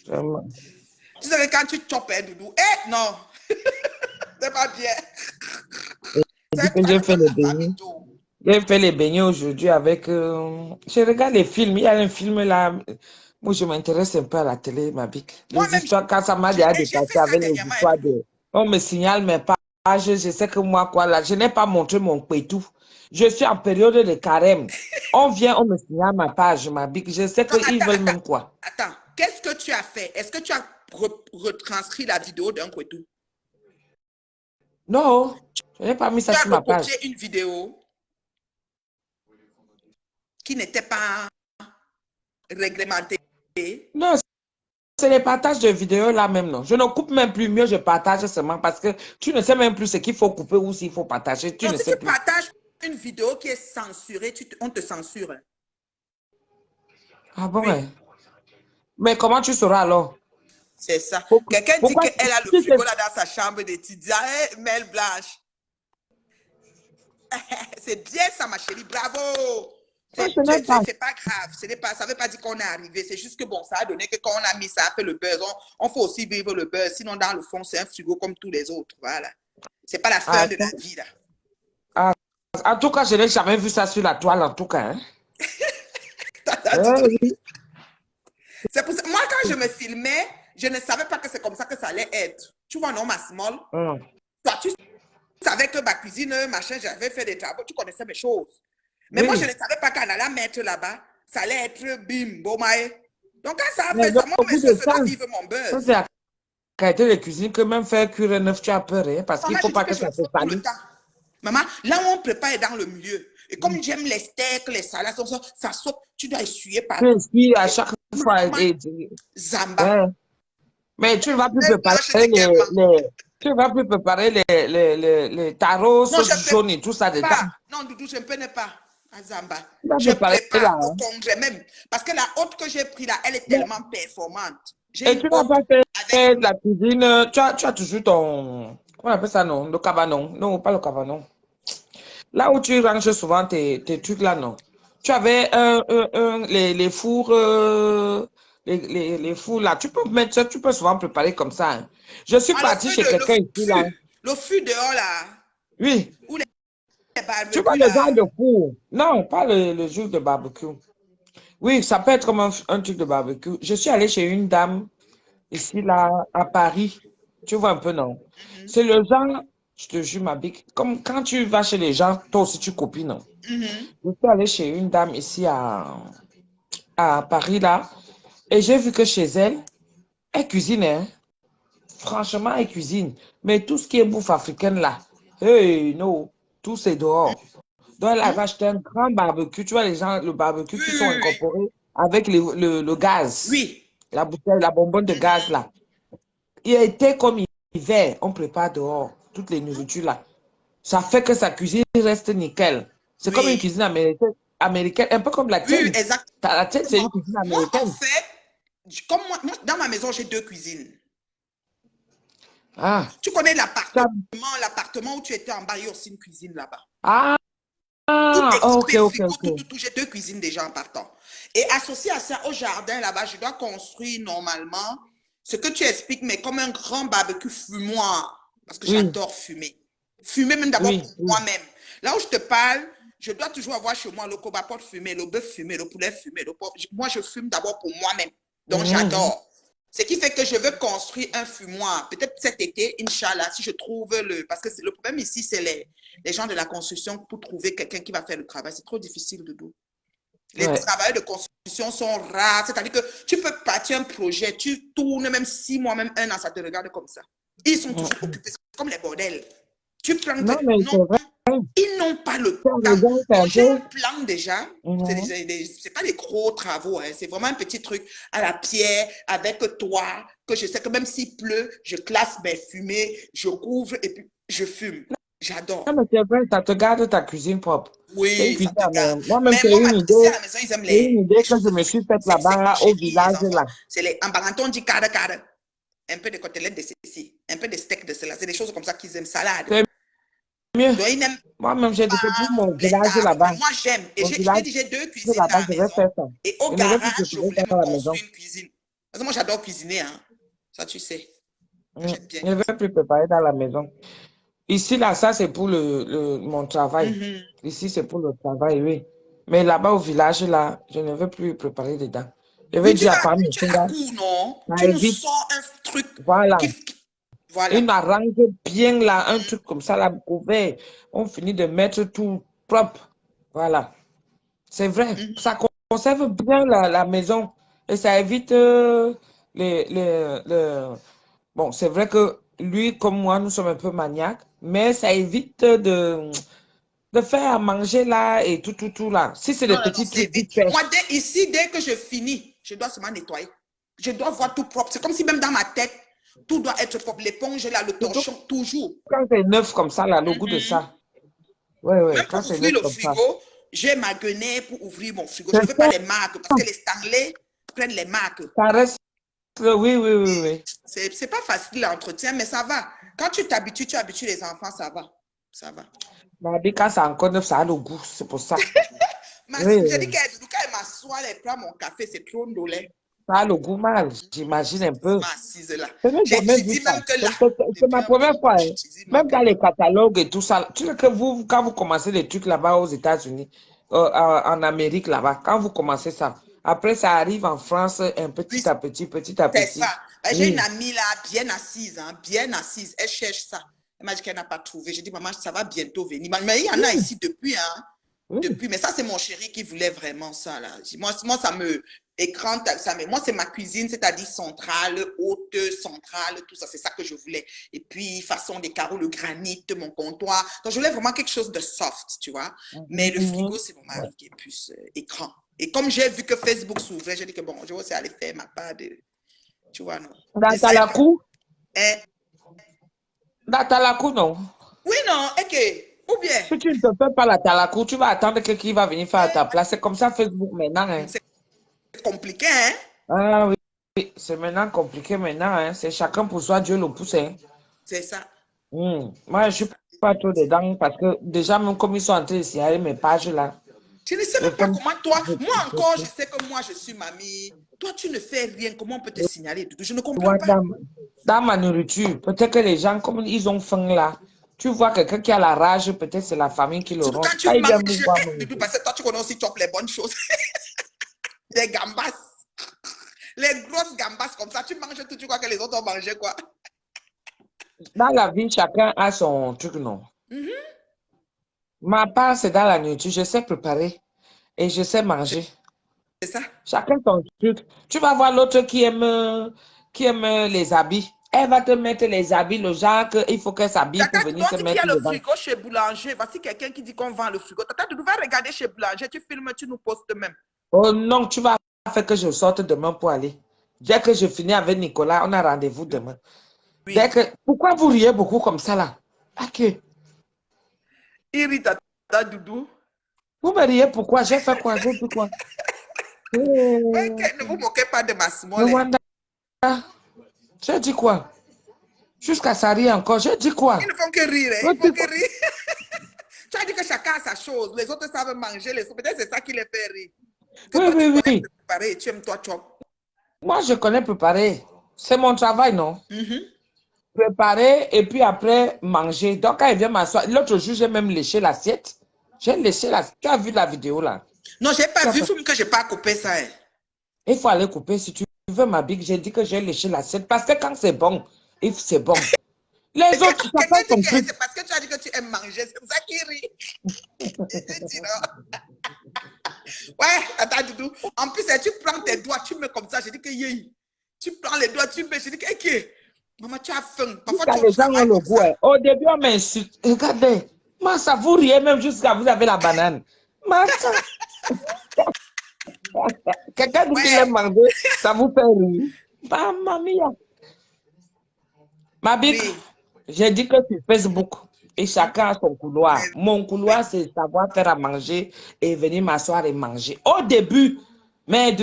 Vraiment. Tu sais que quand tu chopes un doudou, eh non, c'est pas bien. Elle dit que Ça j'ai ne fait donne les la beignets. famille tout. J'ai fait les beignets aujourd'hui avec. Je regarde les films. Il y a un film là. Moi, je m'intéresse un peu à la télé, ma bique. Les Moi-même, histoires, quand ça m'a déjà j'ai fait dépassé ça avec les dernièrement avec histoires Doudou. de. On me signale mes pages. Je sais que moi, quoi, là, je n'ai pas montré mon pétou. Je suis en période de carême. On vient, on me signale ma page, ma bique. Je sais Donc, qu'ils veulent même quoi. attends. Qu'est-ce que tu as fait? Est-ce que tu as retranscrit la vidéo d'un Kwetou? Non, je n'ai pas mis Tu ça as sur ma page. recopié une vidéo qui n'était pas réglementée. Non, c'est les partages de vidéos là même, non. Je ne coupe même plus, mieux je partage seulement parce que tu ne sais même plus ce qu'il faut couper ou s'il faut partager. Tu Donc, ne si sais tu plus. partages une vidéo qui est censurée, on te censure. Ah bon, hein? Oui, Mais comment tu sauras alors? c'est ça. Pourquoi, Quelqu'un dit pourquoi qu'elle a le tu frigo là dans sa chambre d'étudiant. Hey, Mel Blanche. C'est bien ça, ma chérie. Bravo. moi, je n'ai pas. C'est pas grave. Ça ne veut pas dire qu'on est arrivé. C'est juste que bon, ça a donné que quand on a mis ça, a fait le buzz. On faut aussi vivre le buzz. Sinon, dans le fond, c'est un frigo comme tous les autres. Voilà. C'est pas la fin de la Attends. vie, là. Ah, en tout cas, je n'ai jamais vu ça sur la toile, en tout cas. Hein. Oui. C'est pour ça. Moi, quand je me filmais, je ne savais pas que c'est comme ça que ça allait être. Tu vois, non, ma small. Toi, tu savais que ma cuisine, machin, j'avais fait des travaux. Tu connaissais mes choses. Mais moi, je ne Oui. savais pas qu'en allant mettre là-bas, ça allait être bim, bomae. Donc, quand ça a Mais fait donc, ça, moi, au mes bout de soeurs, ça ça, doit vivre mon ça c'est buzz. à qualité de cuisine que même faire cuire un œuf, tu as peur, hein, parce qu'il ne Maman, faut je dis pas que que je ça le se fais tout le salisse. temps. Maman, là où on prépare est dans le milieu. Et comme j'aime les steaks, les salades, ça saute, tu dois essuyer Tu partout. essuies à chaque fois. Maman, Zamba. Ouais. Mais tu ne vas plus Elle préparer blanche de Guermann. tu ne vas plus préparer les tarots, Non, je sauce ne peux jaune et tout ça dedans. pas. Non, Doudou, je ne peux pas. À Zamba. Tu vas Je préparer là. prépare au Hein. congrès même. Parce que la haute que j'ai prise là, elle est Mais- tellement performante. J'ai Et une tu n'as haute pas fait avec. de la cuisine. Tu as toujours ton. Comment on appelle ça, non? Le cabanon. Non, pas le cabanon. Là où tu ranges souvent tes trucs là, non. Tu avais les fours, les fours là. Tu peux mettre ça, tu peux souvent préparer comme ça. Hein. Je suis Ah, partie chez quelqu'un ici là. le fût dehors là. Oui, Ou les tu vois barbecues le genre là. de four. Non, pas le jour de barbecue. Oui, ça peut être comme un truc de barbecue. Je suis allée chez une dame ici là à Paris. Tu vois un peu, non? C'est le genre, je te jure, ma bique, comme quand tu vas chez les gens, toi aussi tu copies, non? Je suis allée chez une dame ici à Paris, là, et j'ai vu que chez elle, elle cuisine, hein. Franchement, elle cuisine. Mais tout ce qui est bouffe africaine, là, hey, non, tout c'est dehors. Donc, elle avait acheté un grand barbecue. Tu vois, les gens, le barbecue Oui, qui sont oui, oui. incorporés avec le gaz, Oui. la bouteille, la bonbonne de gaz, là. Il était comme hiver, on prépare dehors, toutes les nourritures, là. Ça fait que sa cuisine reste nickel. C'est comme une Oui. cuisine américaine, un peu comme la Oui, oui, tienne. La tienne, c'est une exactement. cuisine Moi, en américaine. fait, comme moi, dans ma maison, j'ai deux cuisines. Ah, Tu connais ça- l'appartement où tu étais en bas, il y a aussi une cuisine là-bas. ah, Tout ok, équipé, ok, frigo, ok. tout. J'ai deux cuisines déjà en partant. Et associé à ça, au jardin là-bas, je dois construire normalement ce que tu expliques, mais comme un grand barbecue fumoir. Parce que Oui, j'adore fumer. Fumer même d'abord oui, pour oui. moi-même. Là où je te parle, je dois toujours avoir chez moi le cobapot fumé, le bœuf fumé, le poulet fumé. Moi, je fume d'abord pour moi-même. Donc, Mhm. j'adore. Ce qui fait que je veux construire un fumoir. Peut-être cet été, Inch'Allah, si je trouve le... Parce que le problème ici, c'est les gens de la construction pour trouver quelqu'un qui va faire le travail. C'est trop difficile de dos. Les Ouais. travailleurs de construction sont rares. C'est-à-dire que tu peux partir un projet, tu tournes même 6 mois, même 1 an, ça te regarde comme ça. Ils sont toujours Mhm. occupés. C'est comme les bordels. Tu prends... Non, mais Non, c'est vrai. ils n'ont pas le Tu as temps. raison, c'est Donc, un j'ai un peu. plan déjà. Mhm. C'est pas des gros travaux. Hein. C'est vraiment un petit truc à la pierre, avec toi, que je sais que même s'il pleut, je classe mes fumées, je couvre et puis je fume. Non, J'adore. mais c'est vrai, ça te garde ta cuisine propre. C'est une Oui, ça cuisine te à garde. moi-même, Mais moi, ma ici à la maison, ils aiment c'est une idée les que choses je me suis frites. faite C'est là-bas au congélier, les village, enfants. là. En baranton, on dit cara. Un peu de côtelettes de ceci, un peu de steak de cela. C'est des choses comme ça qu'ils aiment. Salade. C'est mieux. Donc, ils n'aiment Moi-même, j'ai depuis mon les village tables. Mais là-bas. moi, j'aime. Et Mon je t'ai village dit, j'ai deux cuisines là-bas, dans la je vais maison. faire ça. Et au Je ne vais plus garage, je préparer voulais me dans la maison. construire une cuisine. Parce que moi, j'adore cuisiner. Hein. Ça, tu sais. Mm. J'aime bien Je ne vais cuisiner. plus préparer dans la maison. Ici, là, ça, c'est pour mon travail. Mhm. Ici, c'est pour le travail, oui. Mais là-bas, au village, là, je ne veux plus préparer dedans. Je vais Oui, dire à Pam, tu es à court, non? ça Tu nous évite. sors un truc Voilà. voilà. Une arrange bien là, un truc comme ça, là, couvert. On finit de mettre tout propre. Voilà. C'est vrai. Mhm. Ça conserve bien la maison. Et ça évite Bon, c'est vrai que lui, comme moi, nous sommes un peu maniaques, mais ça évite de faire à manger là et tout là. Si c'est Non, des non, non, petits c'est trucs vite vite. fait. Moi, dès que je finis, je dois seulement nettoyer. Je dois voir tout propre. C'est comme si même dans ma tête, tout doit être propre. L'éponge là, le Surtout torchon, toujours. quand c'est neuf comme ça, là, le goût de ça. Ouais, ouais, Même quand pour c'est ouvrir neuf le comme ça. frigo, j'ai ma guenille pour ouvrir mon frigo. Je C'est ne veux pas ça, les marques parce que les Stanley prennent les marques. ça reste. Oui, oui, oui, oui. C'est pas facile l'entretien, mais ça va. Quand tu t'habitues, tu habitues les enfants, ça va. Ça va. Mais quand c'est encore neuf, ça a le goût, c'est pour ça. Oui, J'ai oui. dit qu'elle m'assoit, elle prend mon café, c'est trop ndolé. Ça a le goût mal, j'imagine un peu. M'assise là. Je n'ai jamais vu J'étudie ça. même que là, C'est depuis ma un bon première bout, fois. Hein. j'étudie même Même que dans là. les catalogues et tout ça, tu sais que vous, quand vous commencez les trucs là-bas aux États-Unis, en Amérique là-bas, quand vous commencez ça, après ça arrive en France un Oui, petit à petit, petit à c'est petit. ça. J'ai une Oui. amie là, bien assise, hein, bien assise. Elle cherche ça. Elle m'a dit qu'elle n'a pas trouvé. J'ai dit, maman, ça va bientôt venir. Mais il y en a Oui, ici depuis, hein. oui. Depuis. Mais ça, c'est mon chéri qui voulait vraiment ça, là. Moi, ça me... Écran, ça, mais moi, c'est ma cuisine, c'est-à-dire centrale, haute, centrale, tout ça, c'est ça que je voulais. Et puis, façon des carreaux, le granit, mon comptoir. Donc, je voulais vraiment quelque chose de soft, tu vois. Mais le frigo, c'est mon mari qui est plus écran. Et comme j'ai vu que Facebook s'ouvrait, j'ai dit que bon, je vais aussi aller faire ma part de, tu vois, non. Dans la cour? Eh, Dans la cour, non. oui, non, ok. Ou bien. Si tu ne te fais pas la talakou, tu vas attendre que qui va venir faire à ta place. C'est comme ça Facebook maintenant. Hein. C'est compliqué, hein? Ah oui, oui. C'est maintenant compliqué maintenant. Hein. C'est chacun pour soi, Dieu le pousse. Hein. C'est ça. Moi, je ne suis pas trop dedans parce que déjà, même comme ils sont en train de signaler mes pages là. Je ne sais même pas comment toi, moi encore, je sais que moi, je suis mamie. Toi, tu ne fais rien. Comment on peut te signaler? Je ne comprends pas. Dans ma nourriture, peut-être que les gens, comme ils ont faim là, tu vois quelqu'un qui a la rage, peut-être c'est la famille qui le Surtout ronge. quand tu manges, parce que toi, tu connais aussi top les bonnes choses. Les gambas. Les grosses gambas comme ça, tu manges tout, tu crois que les autres ont mangé quoi? Dans la vie, chacun a son truc, non? Ma part, c'est dans la nourriture. Je sais préparer et je sais manger. C'est ça. Chacun son truc. Tu vas voir l'autre qui aime les habits. Elle va te mettre les habits, le genre qu'il faut qu'elle s'habille pour venir se mettre dedans. Il y a le dedans. frigo chez Boulanger. Voici quelqu'un qui dit qu'on vend le frigo. Tata, tu vas regarder chez Boulanger, tu filmes, tu nous postes même. Oh non, tu vas faire que je sorte demain pour aller. Dès que je finis avec Nicolas, on a rendez-vous demain. Oui. Pourquoi vous riez beaucoup comme ça là? Ok. Iri, tata, Doudou. Vous me riez pourquoi? J'ai fait quoi? J'ai fait quoi? Ne vous moquez pas de ma small. J'ai dit quoi? Jusqu'à ça rire encore. J'ai dit quoi? Ils ne font que rire. Ils font que rire. Tu as dit que chacun a sa chose. Les autres savent manger. Peut-être c'est ça qui les fait rire. Oui. Préparer, tu aimes toi chop. Moi, je connais préparer. C'est mon travail, non? Préparer et puis après manger. Donc, quand il vient m'asseoir, l'autre jour, j'ai même léché l'assiette. J'ai léché l'assiette. Tu as vu la vidéo là? Non, je n'ai pas vu. Il faut que je n'ai pas coupé ça. Hein. Il faut aller couper. Si tu veux ma big, j'ai dit que j'ai léché l'assiette. Parce que quand c'est bon, c'est bon. Les autres, ça fait ton truc. C'est parce que tu as dit que tu aimes manger. C'est ça qui rit. Je dis non. Ouais, attends, Doudou. En plus, tu prends tes doigts, tu mets comme ça. Je dis que yé. Tu prends les doigts, tu mets. Je dis que ok. Maman, tu as faim. Parfois, tu les gens ont le goût. Au début, on m'insulte. Regardez. Moi, ça vous riez même jusqu'à vous avez la banane. Quelqu'un dit qu'il aime manger, ça vous fait rire. Mamma mia. Ma bique, j'ai dit que sur Facebook, et chacun a son couloir. Mon couloir, c'est savoir faire à manger et venir m'asseoir et manger. Au début, mais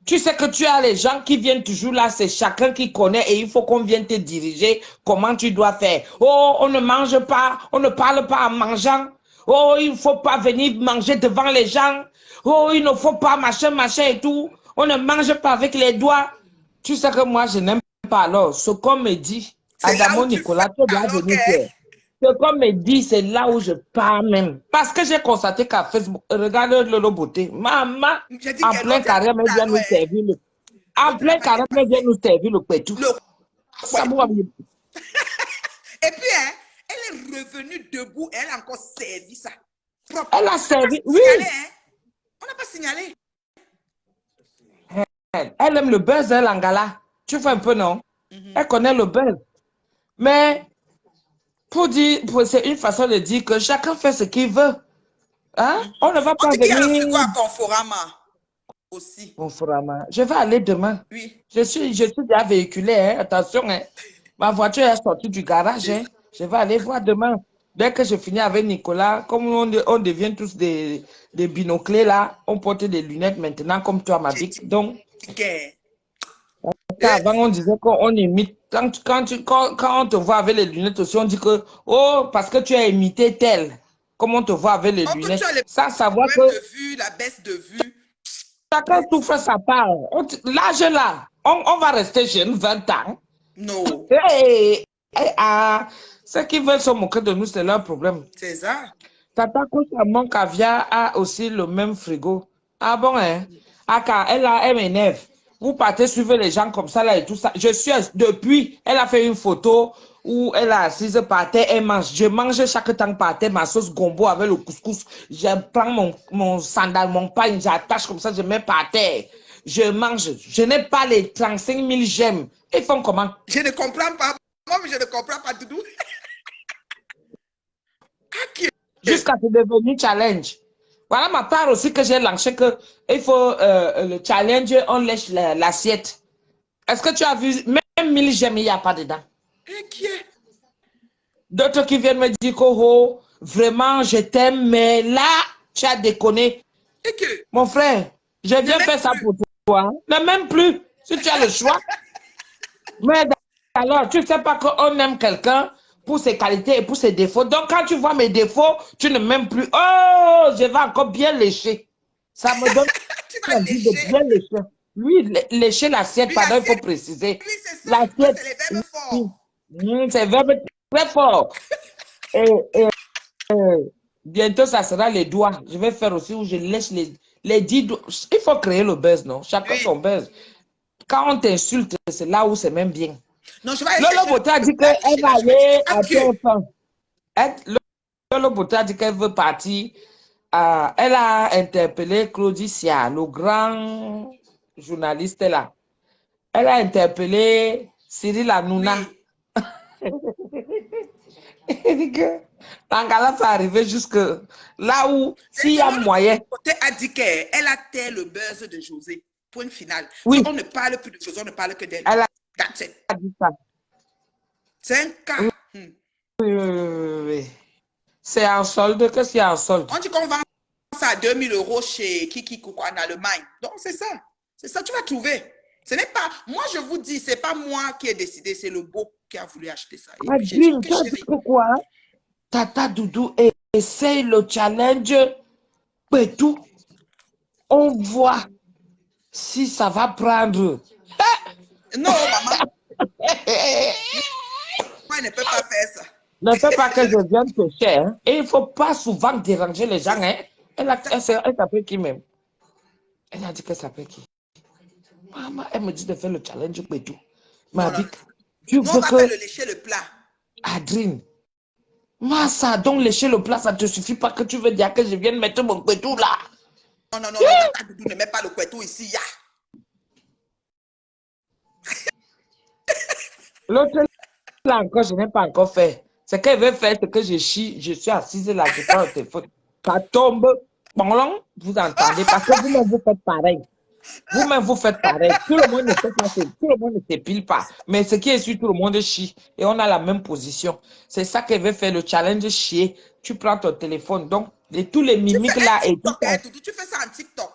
tu sais que tu as les gens qui viennent toujours là, c'est chacun qui connaît et il faut qu'on vienne te diriger comment tu dois faire. Oh, on ne mange pas, on ne parle pas en mangeant. Oh, il ne faut pas venir manger devant les gens. Oh, il ne faut pas machin et tout. On ne mange pas avec les doigts. Tu sais que moi, je n'aime pas alors. Ce qu'on me dit, Adamo Nicolas, tu dois venir faire. Ce qu'on me dit, c'est là où je pars même. Parce que j'ai constaté qu'à Facebook, regarde Lolo Beauté, maman, en plein carré, elle vient nous servir le... En plein carré, elle vient nous servir le pétou. Et puis, hein, elle est revenue debout, elle a encore servi ça. Propre. Elle a servi, oui. On n'a pas signalé. Elle aime le buzz, elle, Angala. Tu fais un peu, non? Elle connaît le buzz. Mais, pour dire, c'est une façon de dire que chacun fait ce qu'il veut. Hein? On ne va pas venir... Il y a le frigo à Conforama aussi. Conforama. Je vais aller demain. Oui. Je suis déjà véhiculé, hein? Attention, hein? Ma voiture est sortie du garage. Hein? Je vais aller voir demain. Dès que je finis avec Nicolas, comme on devient tous des binoclés là, on porte des lunettes maintenant comme toi, ma bique. Donc, avant on disait qu'on imite. Quand on te voit avec les lunettes aussi, on dit que, oh, parce que tu as imité tel. Comme on te voit avec les lunettes. Sans savoir que... de vue, la baisse de vue. Chacun souffre sa part. L'âge là, on va rester jeune 20 ans. Non. Ceux qui veulent se moquer de nous, c'est leur problème. C'est ça. Tata mon caviar a aussi le même frigo. Ah bon, hein? Elle m'énerve. Vous partez suivre les gens comme ça là et tout ça. Depuis, elle a fait une photo où elle est assise par terre, elle mange. Je mange chaque temps par terre ma sauce gombo avec le couscous. Je prends mon sandal, mon pain, j'attache comme ça, je mets par terre. je mange. Je n'ai pas les 35 000 j'aime. Ils font comment? Je ne comprends pas. Moi, je ne comprends pas, Doudou. Jusqu'à ce devenir challenge. Voilà ma part aussi que j'ai lancé que il faut le challenge, on lèche l'assiette. Est-ce que tu as vu, même 1000 j'aime, il n'y a pas dedans. Inquiet. D'autres qui viennent me dire que oh, vraiment je t'aime, mais là, tu as déconné. Et que, Mon frère, je viens faire ça pour toi. Hein. Ne même plus, si tu as le choix. Mais alors, tu ne sais pas qu'on aime quelqu'un pour ses qualités et pour ses défauts. Donc, quand tu vois mes défauts, tu ne m'aimes plus. Oh, je vais encore bien lécher. Ça me donne tu vas envie de lécher. bien lécher. Oui, lécher l'assiette, Oui, pardon, il faut l'assiette. préciser. Oui, c'est ça. Ça, L'assiette, c'est les verbes forts. c'est vraiment très fort. Et bientôt, ça sera les doigts. Je vais faire aussi où je lèche les 10 doigts. Il faut créer le buzz, non? Chacun son Oui. buzz. Quand on t'insulte, c'est là où c'est même bien. Non, je vais aller Lolo chercher Bota a le dit plat qu'elle léché va là. Je me dis aller que, à ah, que. TF1. Lolo Bota a dit qu'elle veut partir. Elle a interpellé Claudie Sia, le grand journaliste là. Elle a interpellé Cyril Hanouna. Oui. Elle dit que Tangala, ça arrivé jusque là où, C'est s'il y que a Lolo moyen. Côté a dit qu'elle a tait le buzz de José. Point final. Oui, On ne parle plus de José, on ne parle que d'elle. elle a That's it. dit ça. C'est un cas. Oui, oui, oui, oui, oui. C'est en solde. Qu'est-ce qu'il y a en solde? On dit qu'on vend ça à 2000 euros chez Kiki Koukou en Allemagne. Donc, c'est ça. C'est ça, tu vas trouver. Ce n'est pas, moi je vous dis, c'est pas moi qui ai décidé, c'est le beau qui a voulu acheter ça. Et puis j'ai dit, Adrien, ok tu as dit chérie. que quoi? Tata Doudou, essaye le challenge. Tout. On voit si ça va prendre. Non, maman, moi je ne peux pas faire ça. Ne fais pas que je vienne te cher. Hein. Et il ne faut pas souvent déranger les gens. Hein. Elle s'appelle qui même? Elle a dit qu'elle s'appelle qui? Maman, elle me dit de faire le challenge tout. Non, Ma non, bique, non. tu Nous, on veux va faire que le lécher le plat. Adrien, ça, donc lécher le plat, ça ne te suffit pas que tu veux dire que je vienne mettre mon pétou là. Non, non, non, non, tata Doudou ne met pas le couetou ici, ya. L'autre là encore, je n'ai pas encore fait. Ce qu'elle veut faire, c'est que je chie, je suis assise là, je prends le téléphone. Ça tombe, bon, vous entendez, parce que vous-même vous faites pareil. Vous-même vous faites pareil. Tout le monde ne fait pas, tout le monde ne s'épile pas. Mais ce qui est sûr, tout le monde chie. Et on a la même position. C'est ça qu'elle veut faire, le challenge chier. Tu prends ton téléphone. Donc, tous les Tu mimiques fais un là et tout TikTok, ça. hein, Doudou, tu fais ça en TikTok.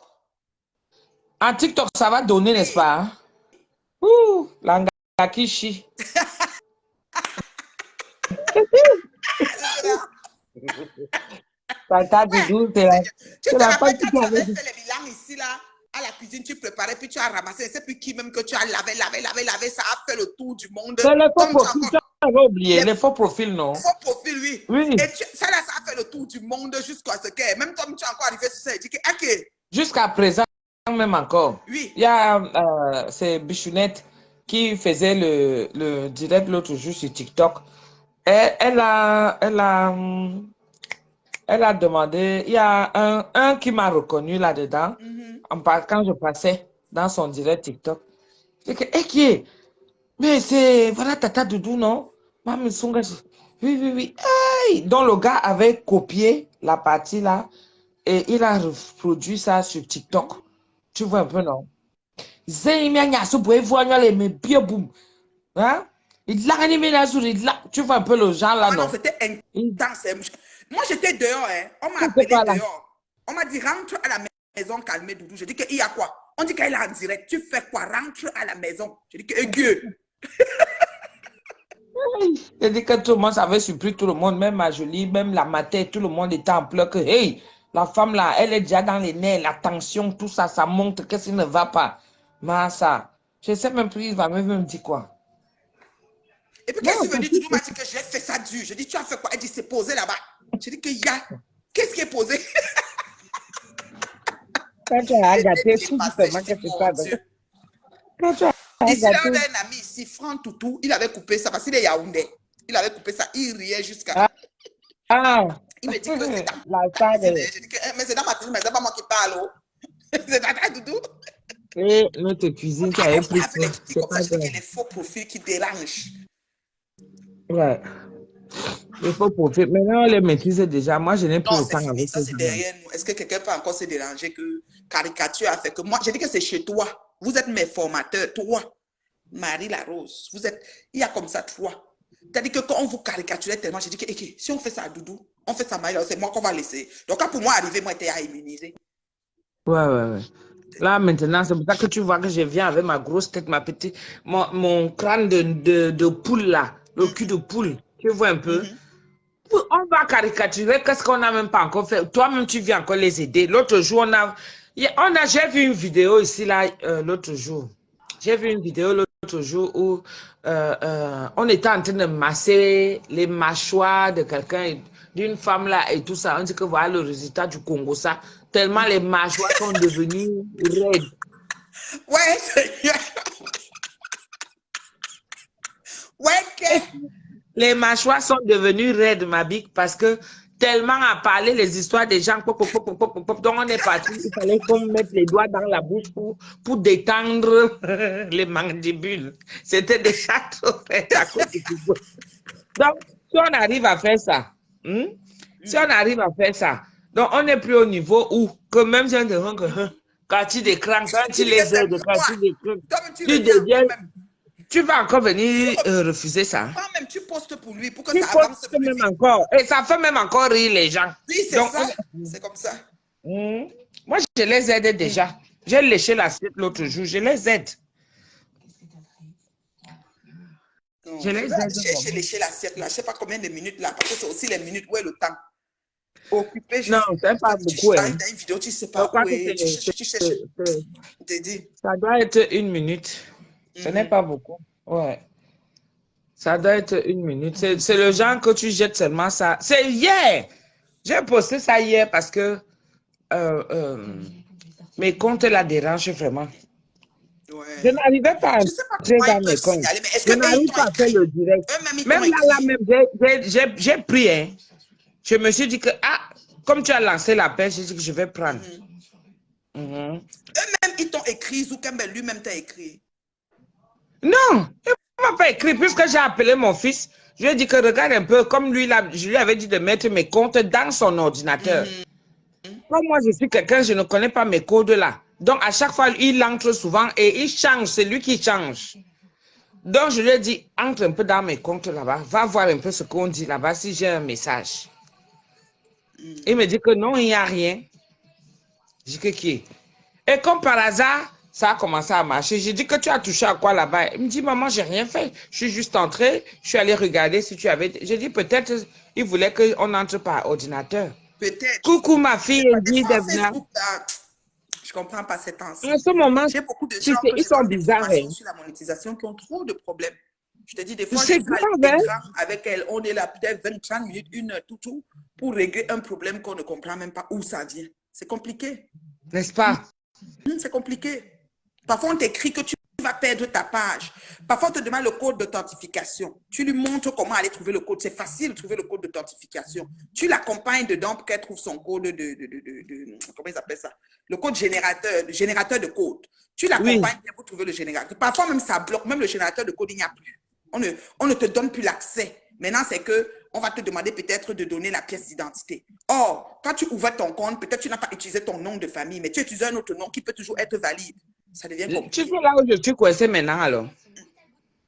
En TikTok, ça va donner, n'est-ce Oui. pas? Hein? Ouh, l'anga qui chie. Tata Ouais, Doudou, tu c'est te la femme rappelles qui quand tu t'avait avais dit. fait les bilans ici, là, à la cuisine, tu préparais, puis tu as ramassé, je ne sais plus qui même que tu as lavé, ça a fait le tour du monde. C'est les faux Comme tu as profils, encore tu avais oublié, les les faux profils, non? faux profils, oui. Oui, Et ça, là, ça a fait le tour du monde jusqu'à ce que, même toi, tu es encore arrivé sur ça, et tu dis que, ok, jusqu'à présent, même encore. oui. Il y a c'est Bichounette qui faisait le direct l'autre jour sur TikTok. Elle a demandé, il y a un qui m'a reconnu là-dedans, quand je passais dans son direct TikTok. C'est que, qui est? Mais c'est, voilà, Tata Doudou, non? Maman Sunga, oui, oui, oui. Hey! Donc le gars avait copié la partie là et il a reproduit ça sur TikTok. Tu vois un peu, non? Hein? Tu vois un peu le genre là, Ah non, non? c'était Il intense. Moi, j'étais dehors, hein. On m'a ne sait appelé pas là. dehors. On m'a dit, rentre à la maison, calmez Doudou. Je dis, il y a quoi? On dit qu'elle est en direct. Tu fais quoi? Rentre à la maison. Je dis, que Dieu. Il dit que tout le monde avait surpris tout le monde, même ma jolie, même la matin, tout le monde était en pleurs que, hey, la femme là, elle est déjà dans les nerfs, la tension, tout ça, ça monte, qu'est-ce qui ne va pas? Mais ça, je sais même plus, il va même dire quoi. Et puis, Non, qu'est-ce que tu veux dire? Doudou m'a dit que j'ai fait ça dur. Je dis, tu as fait quoi? Elle dit, c'est posé là-bas. Je dis, qu'il y a. Qu'est-ce qui est posé? quand tu as gâté, J'ai tout passé, justement je que dis, tu mon parles. Dieu. Quand tu as Ici, là, on gâté, a un ami ici, Franck Toutou. Il avait coupé ça parce qu'il est Yaoundé. Il avait coupé ça. Il riait jusqu'à. ah, Il me dit que c'est dans la ma cuisine. salle. Je dis que, mais c'est dans ma cuisine, mais c'est pas moi qui parle. Oh. C'est Tata Doudou. Et notre cuisine qui avait Après, pris avec les feu. critiques C'est comme ça, pas je dis grave. que les faux profils qui dérangent. Ouais. Il faut profiter. Maintenant, on les maîtrise déjà. Moi, je n'ai plus Non, le c'est temps fini. avec Ça, ces c'est gens-là. derrière nous. Est-ce que quelqu'un peut encore se déranger que caricature a fait que moi, j'ai dit que c'est chez toi. Vous êtes mes formateurs, toi, Marie Larose. Vous êtes, il y a comme ça trois. C'est-à-dire que quand on vous caricaturait tellement, j'ai dit que ok, si on fait ça à Doudou, on fait ça à Marie Larose, c'est moi qu'on va laisser. Donc, quand pour moi, arriver, moi, j'étais à immuniser. Ouais, ouais, ouais. Là, maintenant, c'est pour ça que tu vois que je viens avec ma grosse tête, ma petite, mon crâne de poule là, le cul de poule. Tu vois un peu? Mhm. On va caricaturer, qu'est-ce qu'on n'a même pas encore fait? Toi-même, tu viens encore les aider. L'autre jour, j'ai vu une vidéo ici, là, l'autre jour. J'ai vu une vidéo l'autre jour où on était en train de masser les mâchoires de quelqu'un, d'une femme là et tout ça. On dit que voilà le résultat du Congo, ça. Tellement les mâchoires sont devenues raides. Ouais, ouais, que. Les mâchoires sont devenues raides, ma bique, parce que tellement à parler les histoires des gens, pop, pop, pop, pop, pop, pop, donc on est parti, il fallait qu'on mette les doigts dans la bouche pour détendre les mandibules. C'était déjà trop fait à cause du Congo. Donc, si on arrive à faire ça, si on arrive à faire ça, donc on n'est plus au niveau où, que même si on te rend que, quand tu décranques, quand tu Tu dis que les c'est aides, quand moi. tu décranques, Toi-même, tu tu reviens deviens, encore même. tu vas encore Tu venir reviens refuser ça. même, tu postes pour lui pour que Tu ça avance postes plus même vite. encore, et ça fait même encore rire les gens. Oui, c'est Donc, ça. C'est comme ça. moi, je les aide déjà. J'ai léché l'assiette l'autre jour, je les aide. Je Non, je vais les aller aide chercher vraiment. lécher l'assiette là. Je ne sais pas combien de minutes là, parce que c'est aussi les minutes où est le temps. Occupé, Non, juste. c'est pas Tu beaucoup, hein. arrives dans une vidéo, tu ne sais Je pas crois où que est. Tu cherches, tu cherches. c'est- Je te dis. ça doit être 1 minute. Ce n'est pas beaucoup. Ouais. Ça doit être 1 minute. C'est le genre que tu jettes seulement ça. C'est hier. J'ai posté ça hier parce que euh, euh, mes comptes la dérangent vraiment. Je Ouais. n'arrivais pas à Je ne sais pas entrer comment ils dans peuvent mes comptes. signaler, mais est-ce Je qu'eux, ils n'arrive t'ont pas à faire écrit? le direct. Eux-mêmes, ils t'ont Même là, écrit. même, j'ai pris, hein. Je me suis dit que, ah, comme tu as lancé l'appel, j'ai dit que je vais prendre. Mhm. Eux-mêmes, ils t'ont écrit. Zoukembe lui-même t'a écrit. Non, il ne m'a pas écrit puisque j'ai appelé mon fils. Je lui ai dit que regarde un peu, comme lui, là, je lui avais dit de mettre mes comptes dans son ordinateur. Comme moi, je suis quelqu'un, je ne connais pas mes codes là. Donc, à chaque fois, il entre souvent et il change, c'est lui qui change. Donc, je lui ai dit, entre un peu dans mes comptes là-bas, va voir un peu ce qu'on dit là-bas si j'ai un message. Il me dit que non, il n'y a rien. Je dis que qui est? Et comme par hasard, ça a commencé à marcher. J'ai dit que tu as touché à quoi là-bas? Il me dit, maman, j'ai rien fait. Je suis juste entrée, je suis allée regarder si tu avais. J'ai dit, peut-être il voulait qu'on entre par ordinateur. Peut-être. Coucou, ma Je fille, sais pas. elle Des dit, fois, Devna. Facebook, là, je ne comprends pas ces En temps-ci. ce moment, J'ai beaucoup de tu gens sais, que ils je sont donne des bizarres, formations hein. sur la monétisation qui ont trop de problèmes. Je te dis, des fois, je C'est suis à grave, hein? l'écran avec elle. On est là peut-être 20, 30 minutes, 1 heure, tout, pour régler un problème qu'on ne comprend même pas où ça vient. C'est compliqué. N'est-ce pas? C'est compliqué. Parfois, on t'écrit que tu vas perdre ta page. Parfois, on te demande le code d'authentification. Tu lui montres comment aller trouver le code. C'est facile de trouver le code d'authentification. Tu l'accompagnes dedans pour qu'elle trouve son code comment ils appellent ça? Le code générateur de code. Tu Oui. l'accompagnes pour trouver le générateur. Parfois, même ça bloque. Même le générateur de code, il n'y a plus. On ne te donne plus l'accès. Maintenant, c'est que on va te demander peut-être de donner la pièce d'identité. Or, quand tu ouvres ton compte, peut-être tu n'as pas utilisé ton nom de famille, mais tu utilises un autre nom qui peut toujours être valide. Ça devient Tu sais compliqué. là où je suis coincé maintenant, alors?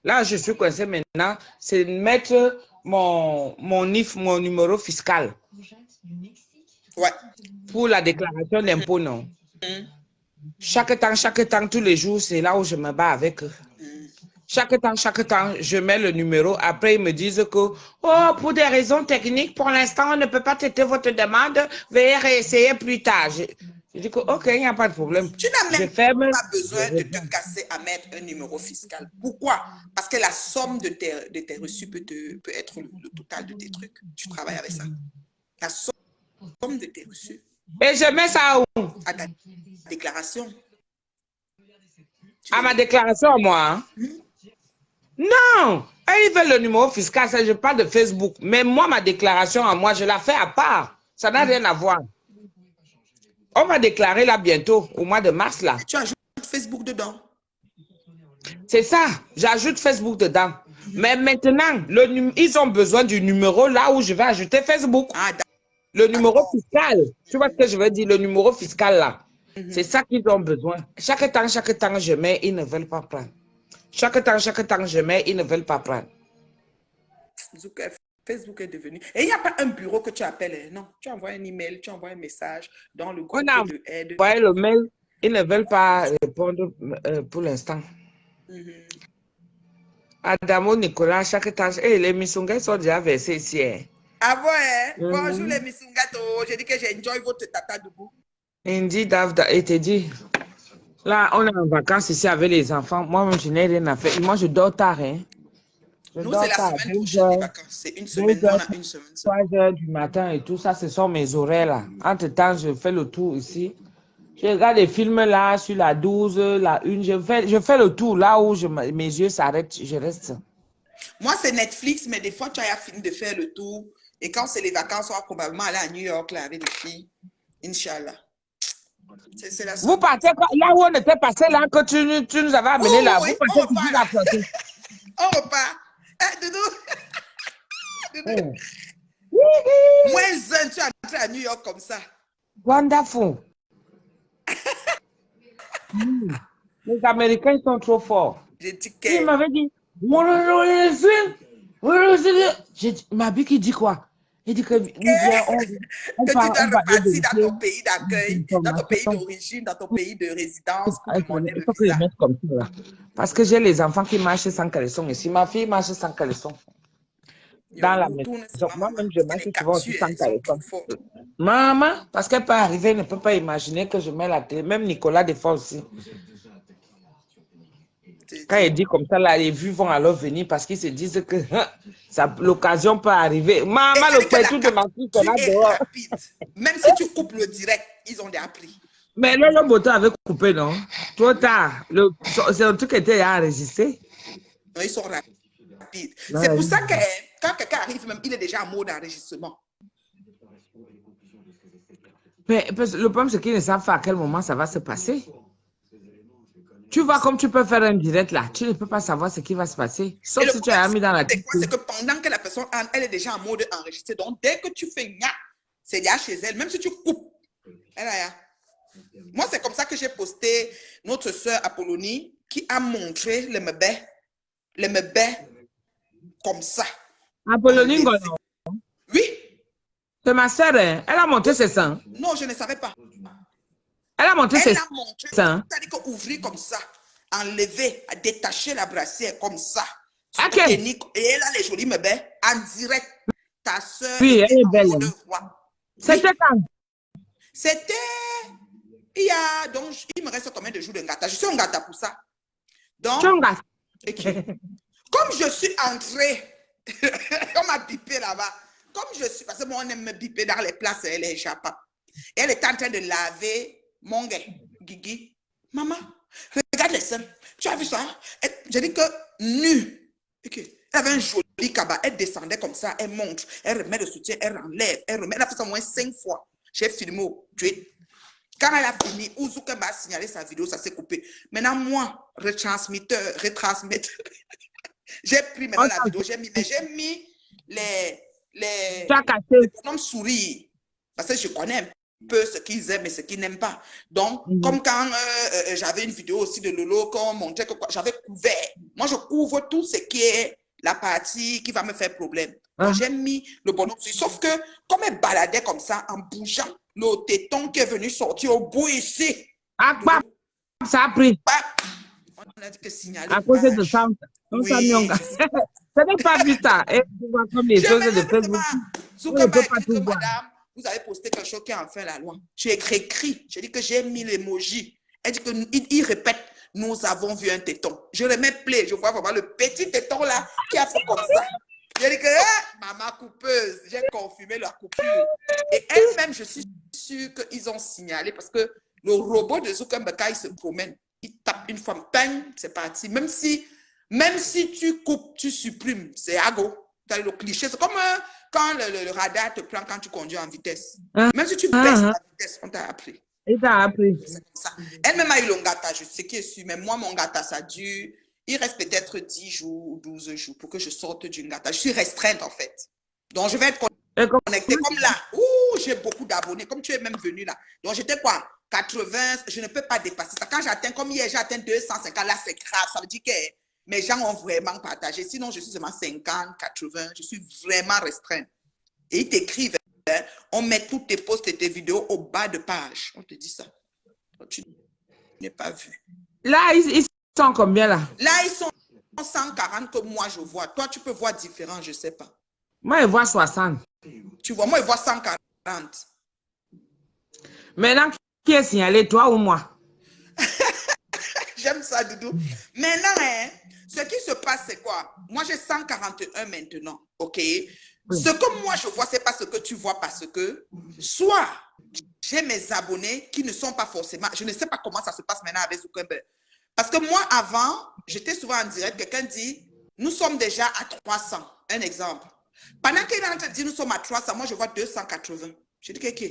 Là où je suis coincé maintenant, c'est mettre mon NIF, mon numéro fiscal Ouais. pour la déclaration d'impôt, non? Chaque temps, tous les jours, c'est là où je me bats avec eux. Chaque temps, je mets le numéro. Après, ils me disent que, oh, pour des raisons techniques, pour l'instant, on ne peut pas traiter votre demande. Veuillez réessayer plus tard. Je dis que, OK, il n'y a pas de problème. Tu n'as Je même ferme. pas Je besoin de te reprends. casser à mettre un numéro fiscal. Pourquoi? Parce que la somme de tes reçus peut être le total de tes trucs. Tu travailles avec ça. La somme de tes reçus Et je mets ça où? à ta déclaration. À ma déclaration, moi. Hein? Non! Ils veulent le numéro fiscal, ça, je parle de Facebook. Mais moi, ma déclaration à moi, je la fais à part. Ça n'a rien à voir. On va déclarer là bientôt, au mois de mars, là. Tu ajoutes Facebook Facebook dedans. C'est ça, j'ajoute Facebook dedans. Mais maintenant, ils ont besoin du numéro là où je vais ajouter Facebook. Ah, Le numéro d'accord. fiscal. Tu vois ce que je veux dire? Le numéro fiscal là. C'est ça qu'ils ont besoin. Chaque temps, je mets, ils ne veulent pas prendre. Chaque temps, je mets, ils ne veulent pas prendre. Facebook est devenu... Et il n'y a pas un bureau que tu appelles, non. Tu envoies un email, tu envoies un message dans le groupe On a de aide. envoyé le mail, ils ne veulent pas répondre pour l'instant. Adamo, Nicolas, chaque temps, les missungas sont déjà versés ici. Hein. Ah ouais, bonjour les missungato. J'ai dit que j'enjoy votre tata debout. Indi, Davda, et te dit, là, on est en vacances ici avec les enfants. Moi, je n'ai rien à faire. Moi, je dors tard. Hein. Nous, c'est la semaine prochaine, les vacances. C'est une semaine, on a une semaine. 3 heures du matin et tout ça, ce sont mes horaires là. Entre-temps, je fais le tour ici. Je regarde les films là sur la 12, la 1. Je fais le tour là où mes yeux s'arrêtent, je reste. Moi, c'est Netflix, mais des fois, tu as fini de faire le tour. Et quand c'est les vacances, on va probablement aller à New York là, avec les filles. Inch'Allah. C'est la Vous partez là où on était passé là, que tu nous avais amené là. Oui, vous partez toujours à flotter. On repart. Doudou. Doudou. Moins un, tu es entré à New York comme ça. Wonderful. Les Américains ils sont trop forts. Il m'avait dit, ma bique, il dit quoi? Il dit que nous on tu dois repartir dans ton pays d'accueil, dans ton pays d'origine, dans ton pays de résidence pour demander le visa. Comme ça, là. Parce que j'ai les enfants qui marchent sans caleçon ici. Ma fille marche sans caleçon. Dans la maison. Moi-même, je marche souvent aussi sans caleçon. Maman, parce qu'elle peut arriver, elle ne peut pas imaginer que je mets la télé. Même Nicolas des fois aussi. Quand il dit comme ça, là, les vues vont alors venir parce qu'ils se disent que l'occasion peut arriver. Maman, le pétou de ma fille, c'est là dehors. Même si tu coupes le direct, ils ont déjà pris. Mais là, le moteur avait coupé, non? Trop tard. C'est un truc qui était enregistré. Non, ils sont rapides. C'est pour ça que quand quelqu'un arrive, même, il est déjà en mode enregistrement. Mais le problème, c'est qu'ils ne savent pas à quel moment ça va se passer. Tu vois comme tu peux faire un direct là, tu ne peux pas savoir ce qui va se passer. Sauf si tu as mis dans la tête. C'est que pendant que la personne, elle est déjà en mode enregistré. Donc, dès que tu fais nya, c'est là chez elle. Même si tu coupes, elle a. Moi, c'est comme ça que j'ai posté notre sœur Apollonie qui a montré le mebé comme ça. Apollonie Ngono. Oui. C'est ma sœur, hein? Elle a monté ses seins. Non, je ne savais pas. Elle a monté ses seins. C'est-à-dire qu'ouvrir comme ça, enlever, détacher la brassière comme ça. Okay. Et elle a les jolis mebés en direct. Ta soeur oui, elle est belle. C'était quand? C'était il y a, donc il me reste combien de jours de gâta? Je suis un gâta pour ça. Donc, comme je suis entrée, on m'a bipé là-bas. Comme je suis, parce que moi on aime me biper dans les places, elle est échappée. Et elle est en train de laver mon gars, Guigui. Maman, regarde les seins. Tu as vu ça? J'ai dit que nu. Okay. Elle avait un joli cabas. Elle descendait comme ça. Elle monte. Elle remet le soutien. Elle enlève. Elle remet. Elle a fait ça au moins 5 fois. J'ai filmé au Dieu. Quand elle a fini, Ouzuka m'a signalé sa vidéo. Ça s'est coupé. Maintenant, moi, retransmetteur. J'ai pris maintenant la vidéo. J'ai mis les bonhommes souris. Parce que je connais un peu ce qu'ils aiment et ce qu'ils n'aiment pas. Donc, comme quand j'avais une vidéo aussi de Lolo, qu'on montrait que j'avais couvert. Moi, je couvre tout ce qui est la partie qui va me faire problème. J'ai mis le bonhomme souris. Sauf que, comme elle baladait comme ça, en bougeant, le téton qui est venu sortir au bout ici. Ça a pris. On a dit que signaler. À cause de ça, on s'est mis en gars. Ça n'est pas vu ça. Et tu vois comme les choses de Facebook. Madame, vous avez posté quelque chose qui a enfin la loi. J'ai écrit. J'ai dit que j'ai mis l'emoji. Elle dit qu'il répète, nous avons vu un téton. Je le mets play. Je vois vraiment le petit téton là qui a fait comme ça. J'ai dit que, maman coupeuse, j'ai confirmé la coupure. Et elle-même, je suis sûre qu'ils ont signalé parce que le robot de Zuckerberg, il se promène. Il tape une fois, bang, c'est parti. Même si tu coupes, tu supprimes, c'est ago. Le cliché, c'est comme quand le radar te prend quand tu conduis en vitesse. Même si tu baisses la vitesse, on t'a appris. Et t'as appris. C'est comme ça. Elle-même a eu le gâteau, je sais qui est sûr, mais moi, mon gâteau, ça dure. Il reste peut-être 10 jours ou 12 jours pour que je sorte d'une gâteau. Je suis restreinte, en fait. Donc, je vais être Et comme connectée comme là. Ouh, j'ai beaucoup d'abonnés, comme tu es même venu là. Donc, j'étais quoi? 80, je ne peux pas dépasser ça. Quand j'atteins, comme hier, j'ai atteint 250, là, c'est grave. Ça veut dire que mes gens ont vraiment partagé. Sinon, je suis seulement 50, 80. Je suis vraiment restreinte. Et ils t'écrivent, hein, on met toutes tes posts et tes vidéos au bas de page. On te dit ça. Tu n'es pas vu. là, ils sont combien là? Là, ils sont 140 que moi, je vois. Toi, tu peux voir différent, je ne sais pas. Moi, je vois 60. Tu vois, moi, je vois 140. Maintenant, qui est signalé, toi ou moi? J'aime ça, Doudou. Maintenant, hein, ce qui se passe, c'est quoi? Moi, j'ai 141 maintenant, OK? Oui. Ce que moi, je vois, c'est pas ce que tu vois parce que soit j'ai mes abonnés qui ne sont pas forcément... Je ne sais pas comment ça se passe maintenant avec Zuckerberg. Parce que moi, avant, j'étais souvent en direct, quelqu'un dit, nous sommes déjà à 300. Un exemple. Pendant qu'il est en train de dire, nous sommes à 300, moi, je vois 280. Je dis, OK.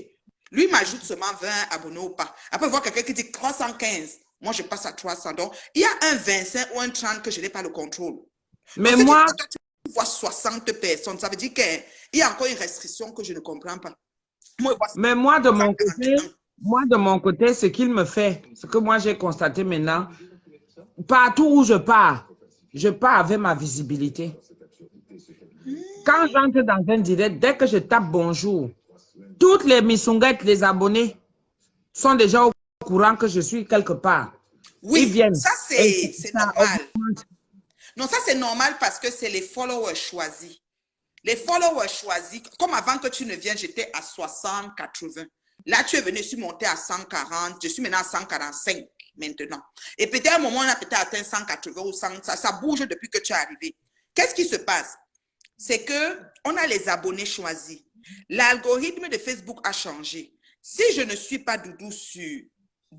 Lui, m'ajoute seulement 20 abonnés ou pas. Après, voir quelqu'un qui dit 315. Moi, je passe à 300. Donc, il y a un 25 ou un 30 que je n'ai pas le contrôle. Donc, Mais ce qui moi, fait que tu vois 60 personnes, ça veut dire qu'il y a encore une restriction que je ne comprends pas. Moi, je vois mais moi,141. de mon côté, ce qu'il me fait, ce que moi j'ai constaté maintenant, partout où je pars avec ma visibilité. Quand j'entre dans un direct, dès que je tape bonjour, toutes les missunguettes, les abonnés sont déjà au courant que je suis quelque part. Ils Oui, viennent. ça, Et c'est ça normal. Non, ça, c'est normal parce que c'est les followers choisis. Les followers choisis, comme avant que tu ne viennes, j'étais à 60, 80. Là, tu es venu, je suis monté à 140, je suis maintenant à 145 maintenant. Et peut-être à un moment, on a peut-être atteint 180 ou 100, ça bouge depuis que tu es arrivé. Qu'est-ce qui se passe? C'est que on a les abonnés choisis. L'algorithme de Facebook a changé. Si je ne suis pas Doudou sur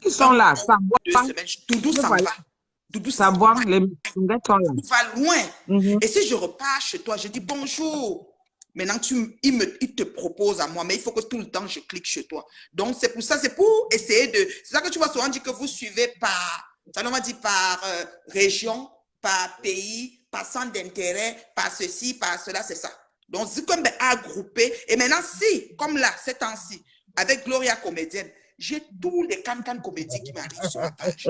Ils sont un là, mois ça ou 2 boit. semaines, Doudou Je s'en vois là, va. Doudou ça s'en boit, les missunguettes sont là. va loin. Mhm. Et si je repars chez toi, je dis bonjour. Maintenant, il te propose à moi, mais il faut que tout le temps, je clique chez toi. Donc, c'est pour ça, c'est pour essayer de... C'est ça que tu vois souvent dire que vous suivez par... Ça, on va dire par région, par pays, par centre d'intérêt, par ceci, par cela, c'est ça. Donc, Zuckerberg a groupé. Et maintenant, si, comme là, ces temps-ci, avec Gloria Comédienne, j'ai tous les can-can comédies qui m'arrivent sur ma page.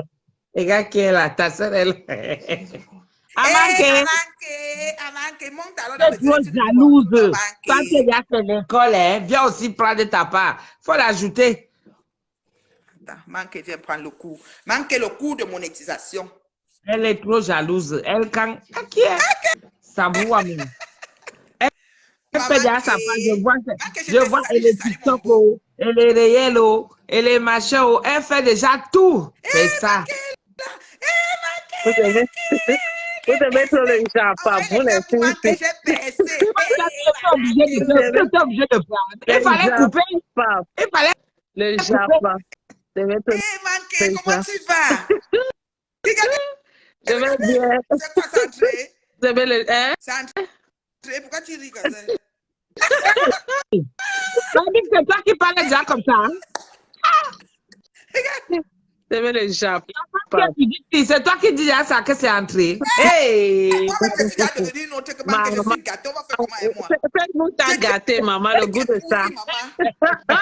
Les gars qui est là, ta sœur est là. A Eh, manqué. Amanke, monte alors Tu dans es le trop direct, tu dis bonjour, jalouse. Toi qui es Amanke. à l'école, hein, viens aussi prendre de ta part. Faut l'ajouter. Manque vient prendre le coup. Manque le coup de monétisation. Elle est trop jalouse. Elle, quand qui est? Ça boit, même. Elle fait Maman déjà sa part. que, manque, je Je te vois, salue, elle je est salue mon TikTok, beau. oh, elle est réelle, oh, elle est machin, oh. Elle fait déjà tout. C'est Eh, ça. manque là. Eh, manque, Vous devez, vous j'ai devez trop le percé. Japa Envoyez pour les les cœurs pour moi que filles. j'ai percé. Toi, tu Eh, étais obligé de Vous faire. devez Tu étais obligé de faire. Il le fallait couper. Japa. Il fallait Le couper. Japa. Vous devez trop eh, manque, le comment Japa. tu vas? Regardez, Je vais regardez. bien. C'est quoi, c'est entré? Vous devez le, hein? C'est entré. Pourquoi tu ris comme ça? Ça veut dire que c'est toi qui parles déjà comme ça. Hein? Regarde. Vous devez le Japa. C'est toi qui dis déjà ça que c'est entré. Hey! Moi-même, je suis déjà devenue une autre que manque. Je Maman, suis gâtée. On va faire comment avec moi? faites-nous Tu ta es gâtée, maman, le goût de ça. pourrie, maman.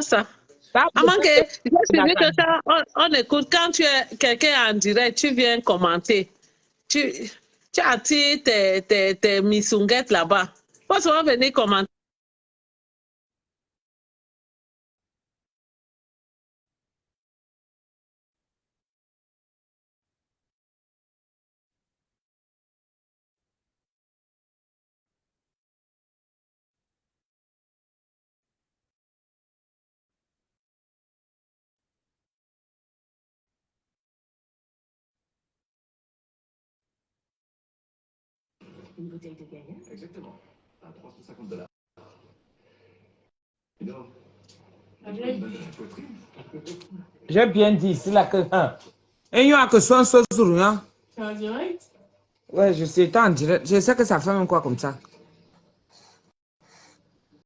Ça. Ça, À moins que, j'ai suivi que quand on écoute, quand tu es quelqu'un en direct, tu viens commenter. Tu, tu attires tes missunguettes là-bas. Faut souvent venir commenter. J'ai bien dit ici là que... Et il y a que soit un sauce sur rien. C'est en direct? Ouais, je sais, t'es en direct. Je sais que ça fait même quoi comme ça.